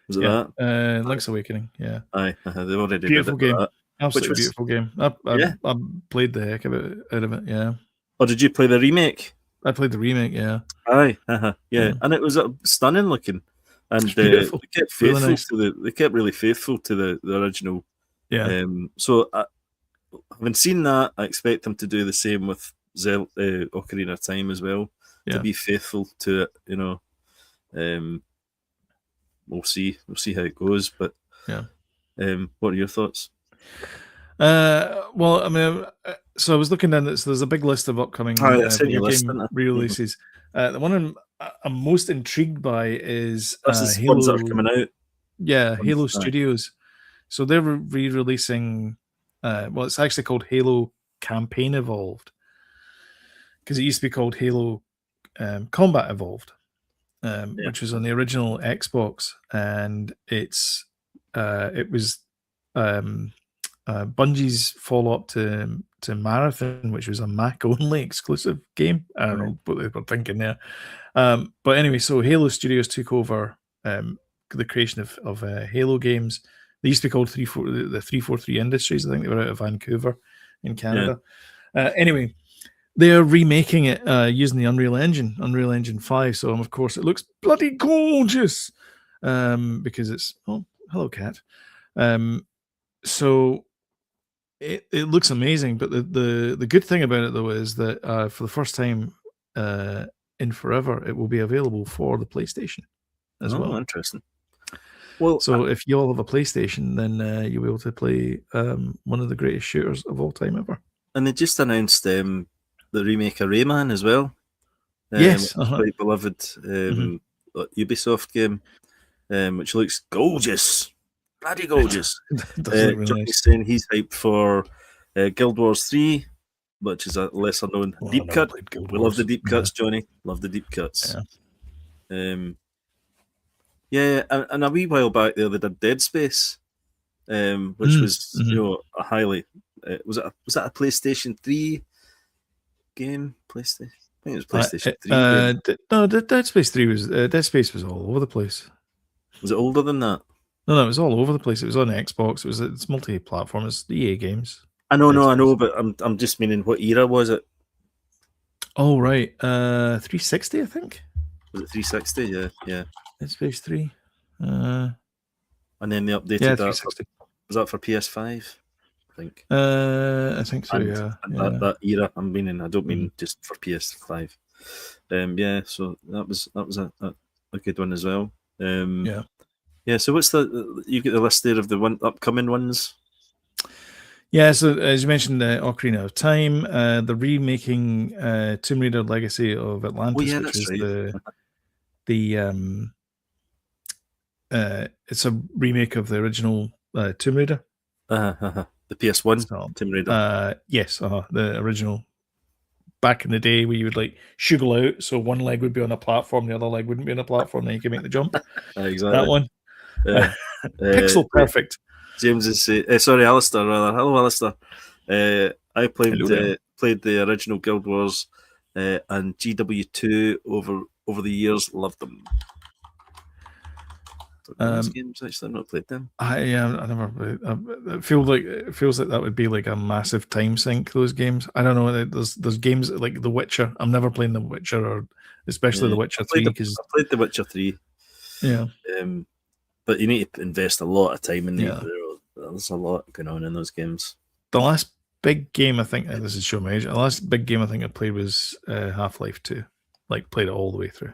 Was it that? Link's Awakening, yeah. Aye, they've already beautiful did it. Game. Absolutely beautiful game. I played the heck out of it, yeah. Oh, did you play the remake? I played the remake, yeah. Aye, yeah. And it was stunning looking. And they kept faithful really nice. They kept really faithful to the original. Yeah. So having seen that, I expect them to do the same with Ocarina of Time as well. Yeah. To be faithful to it, We'll see how it goes. But yeah. What are your thoughts? Well, so I was looking down this. So there's a big list of upcoming video game re-releases. The one I'm most intrigued by is Halo. Ones that are coming out. Yeah, Halo Studios. So they're re-releasing. It's actually called Halo Campaign Evolved because it used to be called Halo Combat Evolved. which was on the original Xbox, and it was Bungie's follow-up to Marathon, which was a Mac-only exclusive game. I don't know what they were thinking there. But anyway, so Halo Studios took over the creation of Halo games. They used to be called the 343 Industries. I think they were out of Vancouver in Canada. Anyway, they're remaking it using the Unreal Engine 5. So, of course, it looks bloody gorgeous because it's... Oh, hello, cat. So it looks amazing. But the good thing about it, though, is that for the first time in forever, it will be available for the PlayStation as well. Interesting. Well, so if you all have a PlayStation, then you'll be able to play one of the greatest shooters of all time ever. And they just announced the remake of Rayman as well. Yes, quite beloved Ubisoft game, which looks gorgeous, bloody gorgeous. Johnny's saying he's hyped for Guild Wars 3, which is a lesser known deep cut. We love the deep cuts, Johnny. Love the deep cuts. And a wee while back there they did Dead Space, which was a highly was that a PlayStation 3 game? PlayStation, I think it was PlayStation 3. No, Dead Space 3 was Dead Space was all over the place. Was it older than that? No, it was all over the place. It was on Xbox. It's multi-platform. It's EA games. I know, but I'm just meaning, what era was it? Oh right, 360, I think. Was it 360? Yeah. Dead Space 3. And then they updated that. Was that for PS5? I think. I think so. And that era. I don't mean just for PS5. So that was a good one as well. So what's you get the list there of the upcoming ones? Yeah, so as you mentioned, Ocarina of Time, the remaking Tomb Raider Legacy of Atlantis, which is it's a remake of the original Tomb Raider. The PS1 Tomb Raider. Yes, the original. Back in the day, where you would like shuggle out, so one leg would be on a platform, the other leg wouldn't be on a platform, then you could make the jump. Exactly. That one. Pixel perfect. James is sorry, Alistair, rather. Hello, Alistair. I played the original Guild Wars and GW2 over the years. Loved them. Those games, actually, I've not played them. I never. It feels like that would be like a massive time sink. Those games. I don't know. There's games like The Witcher. I'm never playing The Witcher, or especially The Witcher 3. Because I played The Witcher 3. Yeah. But you need to invest a lot of time in them. There's a lot going on in those games. The last big game, I think, and this is showing my age, the last big game I think I played was Half-Life 2. Like, played it all the way through.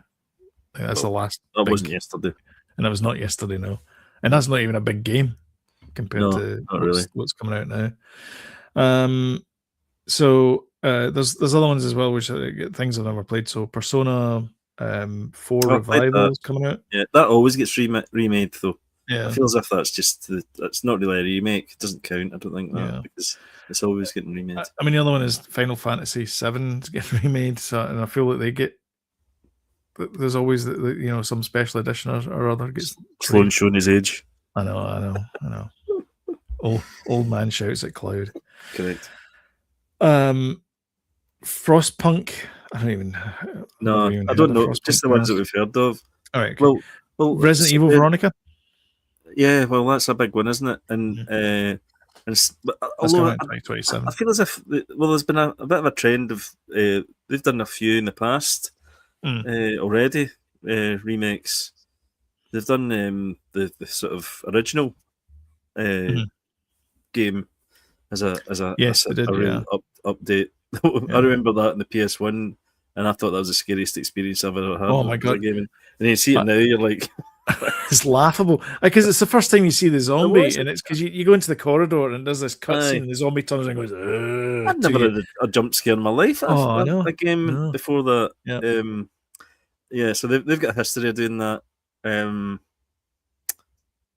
That's the last. That wasn't yesterday. And that was not yesterday, no. And that's not even a big game compared to what's coming out now. So there's other ones as well, which things I've never played. So Persona 4 Revival is coming out. Yeah, that always gets remade though. Yeah. I feel as if that's not really a remake. It doesn't count, I don't think, because it's always getting remade. I mean, the other one is Final Fantasy 7 is getting remade, and I feel like there's always some special edition or other gets showing his age. I know. old man shouts at cloud. Correct. Frostpunk. I don't know. Just the ones that we've heard of. All right. Okay. Well, Resident Evil Veronica. Yeah, well, that's a big one, isn't it? And that's coming out in 2027. I feel as if there's been a bit of a trend of they've done a few in the past already. Remakes. They've done the sort of original game as a real update. I remember that in the PS1, and I thought that was the scariest experience I've ever had. Oh my god! Gaming. And you see it now, you're like, it's laughable because it's the first time you see the zombie, and it's because you go into the corridor and there's this cutscene, and the zombie turns and goes. I've never had a jump scare in my life. A game before that. So they've got a history of doing that. There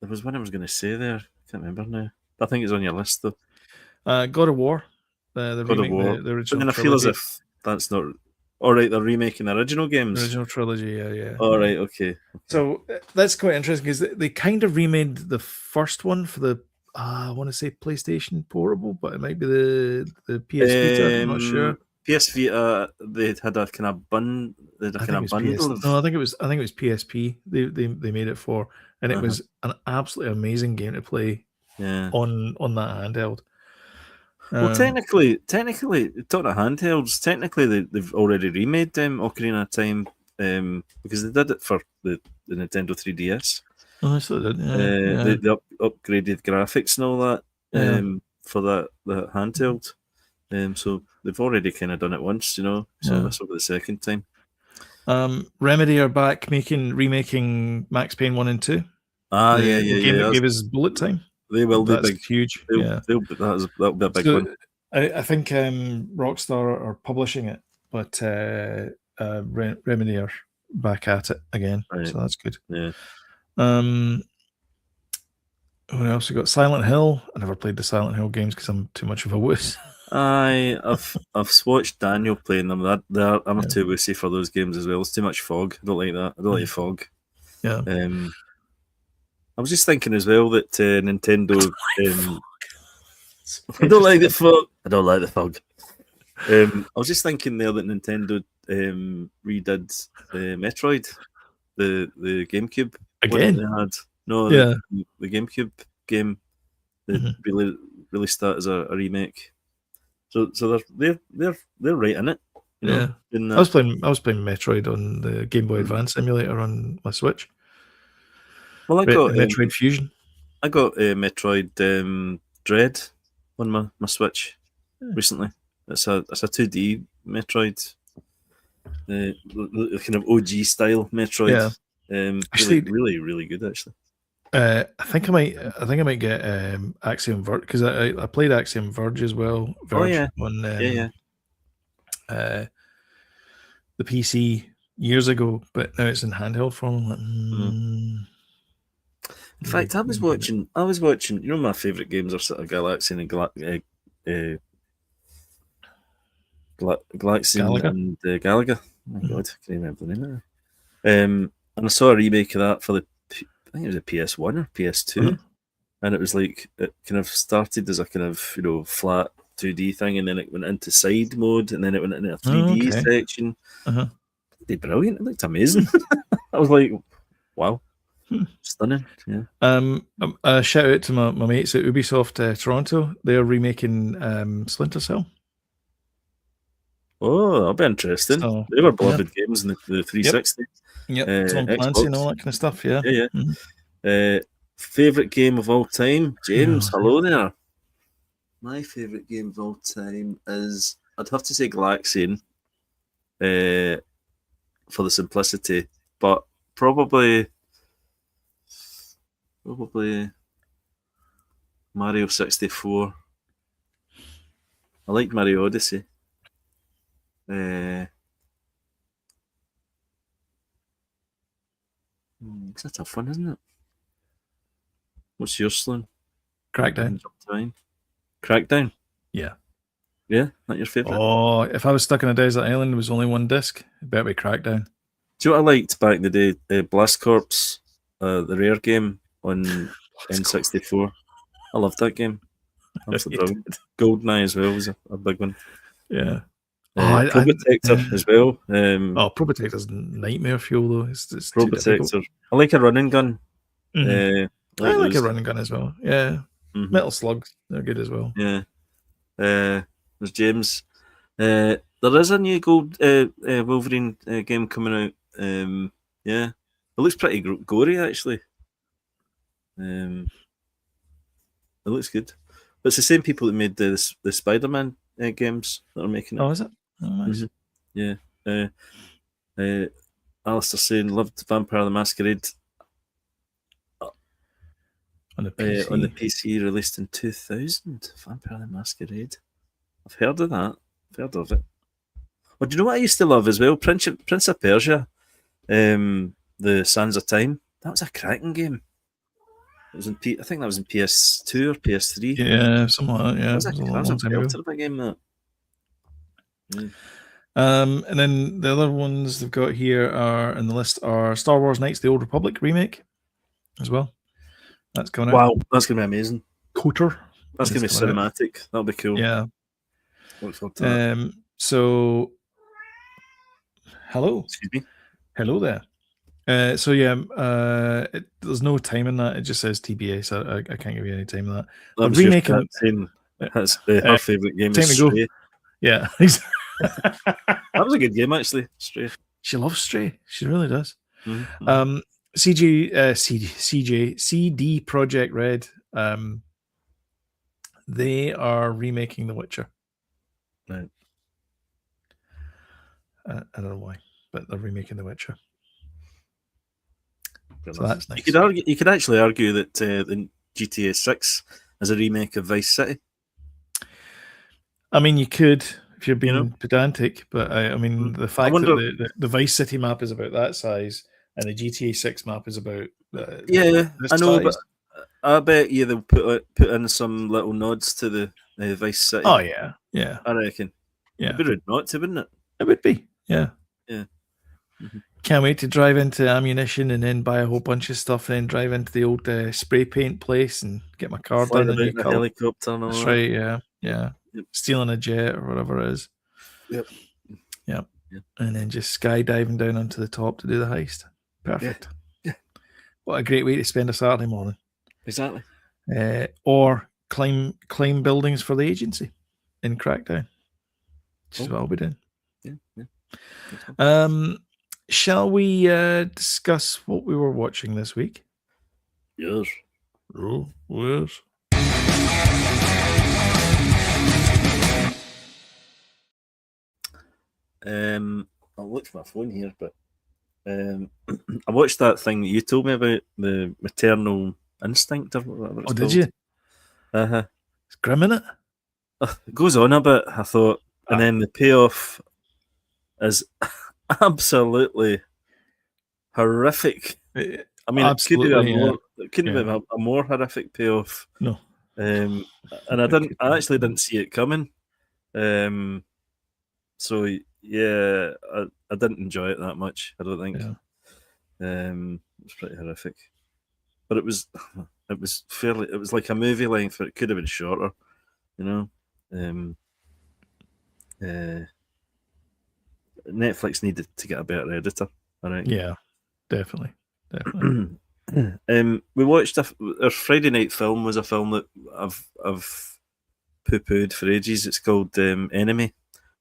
was one I was going to say there. I can't remember now. I think it's on your list though. God of War. The God remake, of War. the original. And I feel as if that's not All right, they're remaking the original games. Original trilogy, yeah. All right, okay. So that's quite interesting because they kind of remade the first one for the I want to say PlayStation Portable, but it might be the PS Vita. I'm not sure. PS Vita, they had a kind of bundle of. No, I think it was PSP. They made it for, and it was an absolutely amazing game to play. Yeah. On that handheld. Well, technically, talking of handhelds, technically they've already remade Ocarina of Time because they did it for the Nintendo 3DS. Oh, so they did. They upgraded graphics and all that for that handheld. So they've already kind of done it once, So this will be the second time. Remedy are back remaking Max Payne 1 and 2. The game that gave us bullet time. They will be big. Huge. That'll be a big one. I think Rockstar are publishing it, but Remedy are back at it again, so that's good. Yeah. What else we got? Silent Hill. I never played the Silent Hill games because I'm too much of a wuss. I've watched Daniel playing them. I'm too wussy for those games as well. It's too much fog. I don't like that. I don't like fog. Yeah. I was just thinking as well that Nintendo. I don't like the fog. I don't like the fog. I was just thinking there that Nintendo redid Metroid, the GameCube again. They had the GameCube game that really started as a remake. So they're right in it. I was playing Metroid on the Game Boy Advance emulator on my Switch. Well, I got Metroid Fusion. I got Metroid Dread on my Switch recently. It's a 2D Metroid, the kind of OG style Metroid. Actually, really good. Actually, I think I might get Axiom Verge because I played Axiom Verge as well. Verge on the PC years ago, but now it's in handheld form. In fact, I was watching. You know, my favorite games are sort of Galaxy and Galaxy Galaga. and Galaga. Oh my God, I can't remember the name. And I saw a remake of that for I think it was a PS1 or PS2, and it was like it kind of started as a kind of flat 2D thing, and then it went into side mode, and then it went into a 3D section. They're brilliant. It looked amazing. I was like, wow. Stunning, yeah. A shout out to my mates at Ubisoft Toronto. They're remaking Splinter Cell. Oh, that'll be interesting. So, they were beloved games in the 360. Yep, Tom Clancy and all that kind of stuff. Yeah. Favorite game of all time, James. Hello there. My favorite game of all time is I'd have to say Galaxian, for the simplicity, but probably Mario 64. I like Mario Odyssey. It's a tough one, isn't it? What's yours, Sloan? Crackdown. Crackdown? Yeah. Yeah? Not your favourite? Oh, if I was stuck on a desert island, there was only one disc, it better be Crackdown. Do you know what I liked back in the day? Blast Corps, the rare game on N64. I loved that game. Absolutely brilliant. GoldenEye as well was a big one. Yeah. Probotector as well. Probotector's nightmare fuel though. It's Probotector. I like a running gun. I like a running gun as well. Yeah. Metal Slugs, they're good as well. Yeah. There's James. There is a new Wolverine game coming out. Yeah. It looks pretty gory actually. It looks good. But it's the same people that made the Spider-Man games that are making it. Oh, is it? Oh, nice. Yeah. Alistair saying loved Vampire the Masquerade. On the PC released in 2000. Vampire the Masquerade. I've heard of that. I've heard of it. Well, do you know what I used to love as well? Prince of Persia. The Sands of Time. That was a cracking game. It was I think that was in PS2 or PS3. Yeah, something like that. Yeah, that was a belter of a game. That. And then the other ones they've got here are in the list are Star Wars Knights: The Old Republic remake as well. That's coming out. Wow, that's gonna be amazing. KOTOR. That's gonna be cinematic. Out. That'll be cool. Yeah. Look forward to that. So, hello. Excuse me. Hello there. So yeah, there's no time in that. It just says TBA, so I can't give you any time in that. That was remaking. Your cat saying that's her favourite game. Is Stray. Yeah. That was a good game, actually. Stray. She loves Stray. She really does. Mm-hmm. CD Projekt Red. They are remaking The Witcher. Right. I don't know why, but they're remaking The Witcher. So that's nice. You could actually argue that the GTA 6 is a remake of Vice City. I mean, you could if you're being pedantic, but I mean, the fact that the Vice City map is about that size and the GTA 6 map is about I know, size. But I bet you they'll put in some little nods to the Vice City. Oh yeah, I reckon. Yeah, it'd be rude not to, wouldn't it? It would be. Yeah. Mm-hmm. Can't wait to drive into ammunition and then buy a whole bunch of stuff, then drive into the old spray paint place and get my car done in a helicopter and all That's that. Right, yeah. Yep. Stealing a jet or whatever it is. Yep. And then just skydiving down onto the top to do the heist. Perfect. Yeah. What a great way to spend a Saturday morning. Exactly. Or climb buildings for the agency in Crackdown. Which is what I'll be doing. Yeah. Shall we discuss what we were watching this week? Yes. Oh, yes. I'll look for my phone here, but I watched that thing that you told me about, the maternal instinct or whatever it's called. Did you? It's grim, isn't it? It goes on a bit, I thought, and then the payoff is absolutely horrific. I mean, it could have been a more horrific payoff. No. And I actually didn't see it coming. So yeah, I didn't enjoy it that much, I don't think. Yeah. It was pretty horrific. But it was like a movie length, but it could have been shorter, Netflix needed to get a better editor, I think. Yeah, definitely. We watched our Friday night film was a film that I've poo-pooed for ages. It's called Enemy,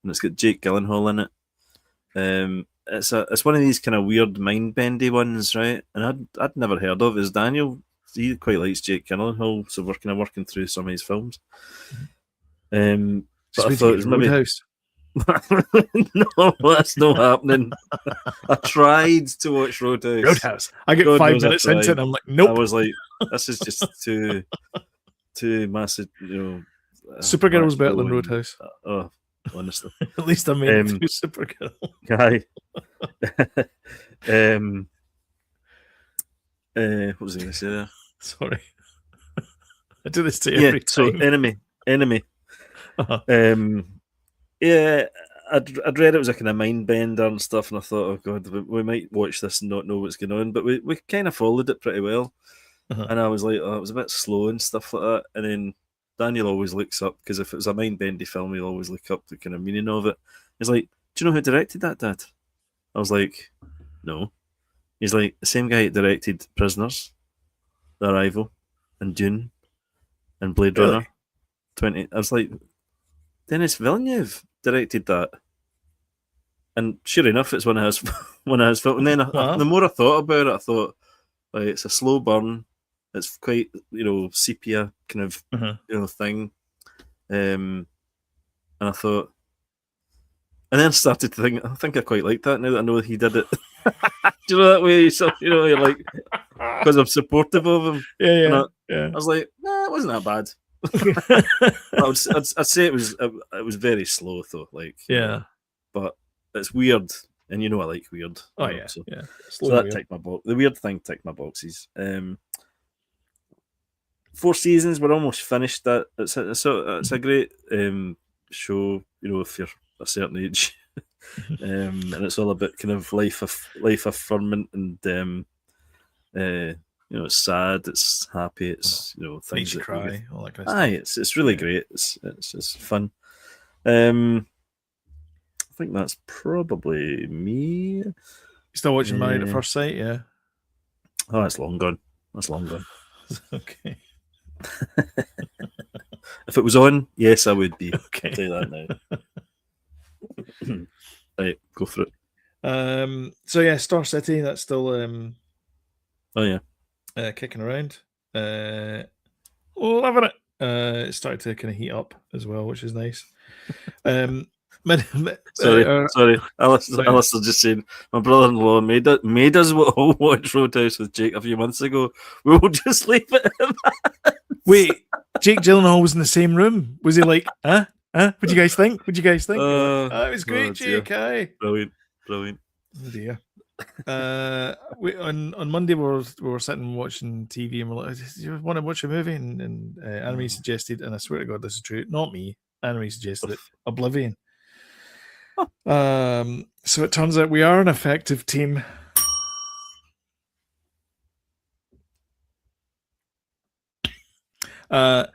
and it's got Jake Gyllenhaal in it. It's one of these kind of weird mind-bendy ones, right? And I'd never heard of it. As Daniel, he quite likes Jake Gyllenhaal, so we're kind of working through some of his films. But I thought it was maybe Roadhouse. No, that's not happening. I tried to watch Roadhouse. I get 5 minutes into it and I'm like, nope. I was like, this is just too massive, Supergirl was better than Roadhouse. Oh, honestly. At least I made it through Supergirl. Aye. What was I going to say there? Sorry. I do this to you every time. So Enemy. Uh-huh. Yeah, I'd read it was a kind of mind bender and stuff, and I thought, oh god, we might watch this and not know what's going on, but we kind of followed it pretty well. Uh-huh. And I was like, oh, it was a bit slow and stuff like that. And then Daniel always looks up, because if it was a mind bendy film, he'll always look up the kind of meaning of it. He's like, do you know who directed that, Dad? I was like, no. He's like, the same guy that directed Prisoners, The Arrival, and Dune, and Blade Runner 20. I was like, Denis Villeneuve directed that. And sure enough, it's one of his films. And then the more I thought about it, I thought, like, it's a slow burn. It's quite, sepia kind of, thing. And I thought, and then I started to think, I think I quite like that now that I know he did it. Do you know that way? You're like, because I'm supportive of him. Yeah. I was like, nah, it wasn't that bad. I'd say it was very slow though. Like, but it's weird, and I like weird. Oh yeah, so that ticked my box. The weird thing ticked my boxes. 4 seasons. We're almost finished. It's a great show. If you're a certain age, and it's all about kind of life affirmment and it's sad, it's happy, it's things makes you that cry, all that kind of stuff. It's really great. It's fun. I think that's probably me. You still watching Married at First Sight? Yeah. Oh, that's long gone. Okay. If it was on, yes, I would be. Okay. I'll tell you that now. Right, go for it. So yeah, Star City, that's still kicking around. Loving it. It started to kind of heat up as well, which is nice. Sorry. Alistair just saying my brother-in-law made us watch Roadhouse with Jake a few months ago. We'll just leave it at that. Wait, Jake Gyllenhaal was in the same room. Was he like, huh? What'd you guys think? It was great, Jake. Hi. Brilliant. Oh dear. On Monday we were sitting watching TV and we're like, do you want to watch a movie? And Anime suggested, and I swear to God this is true, not me. Anime suggested it, Oblivion. So it turns out we are an effective team. Tom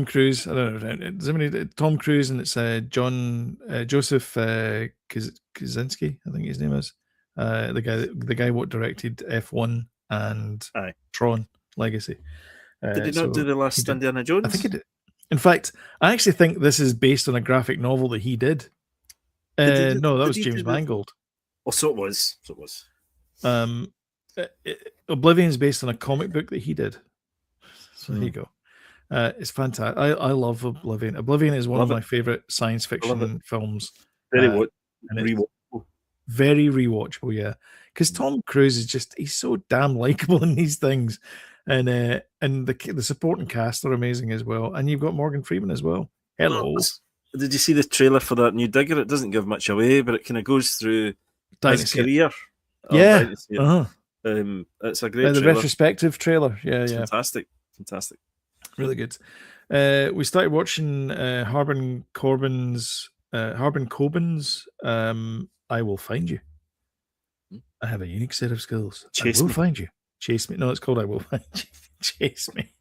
Cruise. I don't know. Does anybody Tom Cruise, and it's Joseph Kosinski, I think his name is. The guy what directed F1 and Tron Legacy. Did he not do the last Indiana Jones? I think he did. In fact, I actually think this is based on a graphic novel that he did. No, that was James Mangold. Oh, so it was. Oblivion is based on a comic book that he did. So there you go. It's fantastic. I love Oblivion. Oblivion is one of my favorite science fiction films. Very very rewatchable, yeah. Because Tom Cruise is he's so damn likable in these things, and the supporting cast are amazing as well. And you've got Morgan Freeman as well. Hello. Did you see the trailer for that new Digger? It doesn't give much away, but it kind of goes through his career. Yeah. It's a great the retrospective trailer. Yeah, fantastic. Really good. We started watching Harbin Coben's I Will Find You. I have a unique set of skills. I will find you. Chase me. No, it's called I Will Find You. Chase me.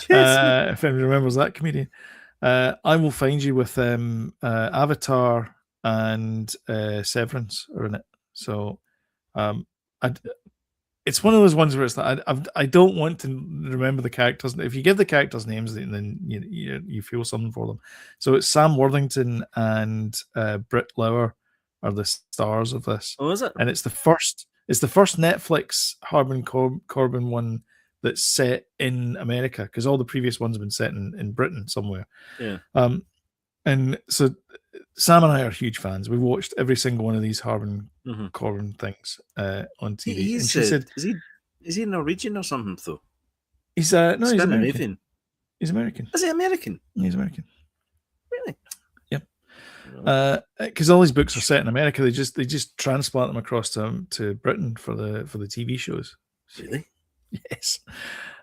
If anyone remembers that comedian. I Will Find You with Avatar and Severance are in it. So it's one of those ones where it's like I don't want to remember the characters. If you give the characters names, then you feel something for them. So it's Sam Worthington and Britt Lower are the stars of this. Oh, is it? And it's the first Netflix Harbin Corbin one that's set in America, because all the previous ones have been set in Britain somewhere. Yeah. And so Sam and I are huge fans. We've watched every single one of these Harbin Corbin things on TV. And she said, "Is he Norwegian or something though?" He's no, he's American. He's American. Is he American? He's American. Really? Yeah. Because all these books are set in America. They just transplant them across to Britain for the TV shows. Really? Yes.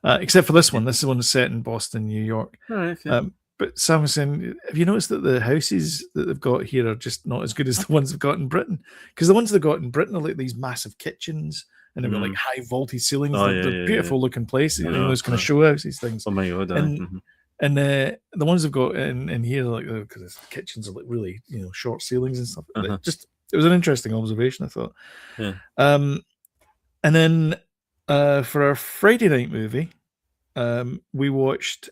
Except for this one. This one is set in Boston, New York. Oh, okay. But Sam was saying, have you noticed that the houses that they've got here are just not as good as the ones they've got in Britain? Because the ones they've got in Britain are like these massive kitchens, and they've got like high vaulted ceilings. They're beautiful looking places. Those kind of show houses things. Oh my God. And the ones they've got in here, like because the kitchens are like really short ceilings and stuff. It was an interesting observation, I thought. Yeah. And then for our Friday night movie, we watched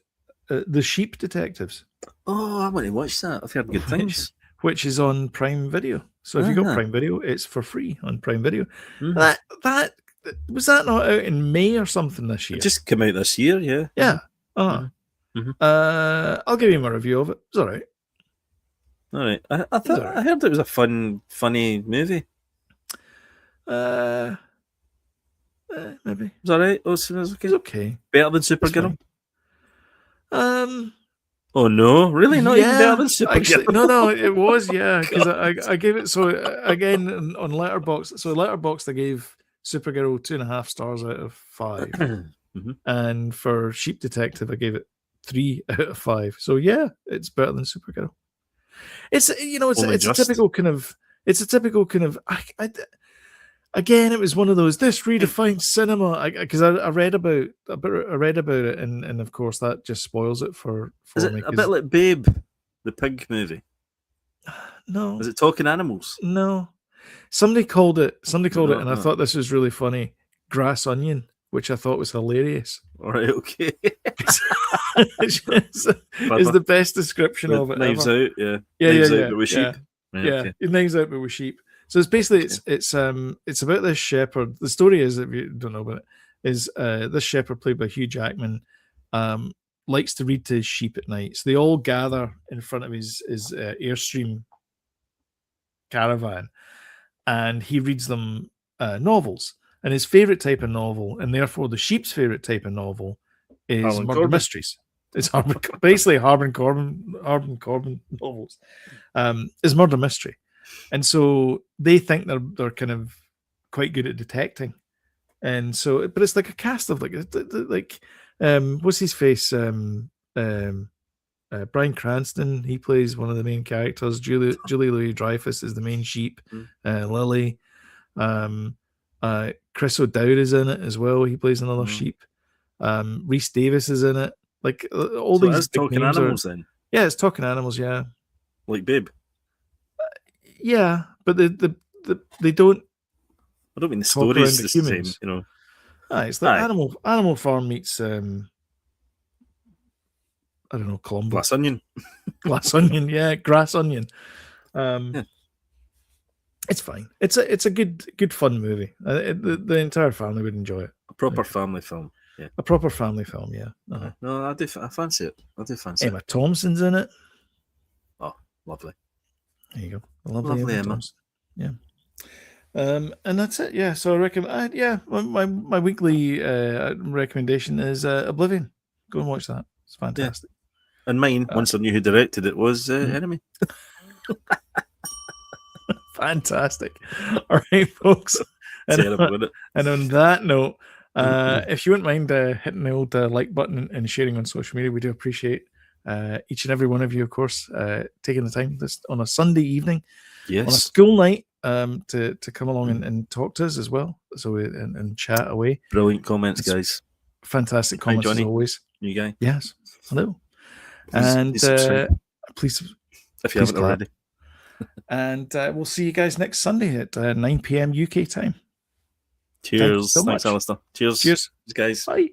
The Sheep Detectives. Oh, I want to watch that. I've heard good things. Which is on Prime Video. So if you got Prime Video, it's for free on Prime Video. That was that not out in May or something this year? It just came out this year, yeah. Yeah. I'll give you my review of it. It's all right. All right. I heard it was a funny movie. Maybe. It was all right. Oh, it's okay. It's okay. Better than Supergirl? Oh no, really? Not even better than Supergirl? Actually, no, it was, yeah. Because I gave it, so again on Letterboxd. So Letterboxd, I gave Supergirl 2.5 stars out of 5. And for Sheep Detective, I gave it 3 out of 5. So yeah, it's better than Supergirl. It's it's a typical kind of again, it was one of those, this redefined cinema, because I read about it, and of course that just spoils it for Is it me. a bit like Babe, the pig movie? No. Is it talking animals? No. Somebody called it, and I thought this was really funny, Grass Onion, which I thought was hilarious. All right, okay. It's the best description of it Knives ever. Out, yeah. Yeah, Knives yeah, Out, but with sheep. Okay. Knives Out, but with sheep. So it's basically it's about this shepherd. The story is, if you don't know about it, is this shepherd played by Hugh Jackman likes to read to his sheep at night. So they all gather in front of his Airstream caravan, and he reads them novels. And his favorite type of novel, and therefore the sheep's favorite type of novel, is murder mysteries. It's basically Harbin Corbin novels. Is murder mystery, and so they think they're kind of quite good at detecting, and so, but it's like a cast of like what's his face, Bryan Cranston. He plays one of the main characters. Julie Louis-Dreyfus is the main sheep. Lily. Chris O'Dowd is in it as well. He plays another sheep. Rhys Davis is in it. Like all so these big talking names animals then. Yeah, it's talking animals. Yeah, like Babe. Yeah, but they don't. I don't mean the story's the humans. same, It's like Animal Farm meets I don't know, Columbo. Glass Onion. Glass Onion, yeah, Grass Onion. It's fine. It's a good fun movie. The entire family would enjoy it. A proper family film. Yeah. A proper family film. Yeah. No, I fancy it. Emma Thompson's in it. Oh, lovely. There you go. Lovely Emma. Thompson. Yeah. And that's it. Yeah. So I recommend. My weekly recommendation is Oblivion. Go and watch that. It's fantastic. Yeah. And mine, once I knew who directed it, was Enemy. Fantastic. All right, folks. And on that note, if you wouldn't mind hitting the old like button and sharing on social media, we do appreciate each and every one of you, of course, taking the time this on a Sunday evening, on a school night, to come along and talk to us as well. So and chat away. Brilliant comments, guys. Fantastic comments, Johnny, as always. New guy. Yes. Hello. Please, if you haven't already. And we'll see you guys next Sunday at 9 p.m. UK time. Cheers. Thanks, Alistair. Cheers, guys. Bye.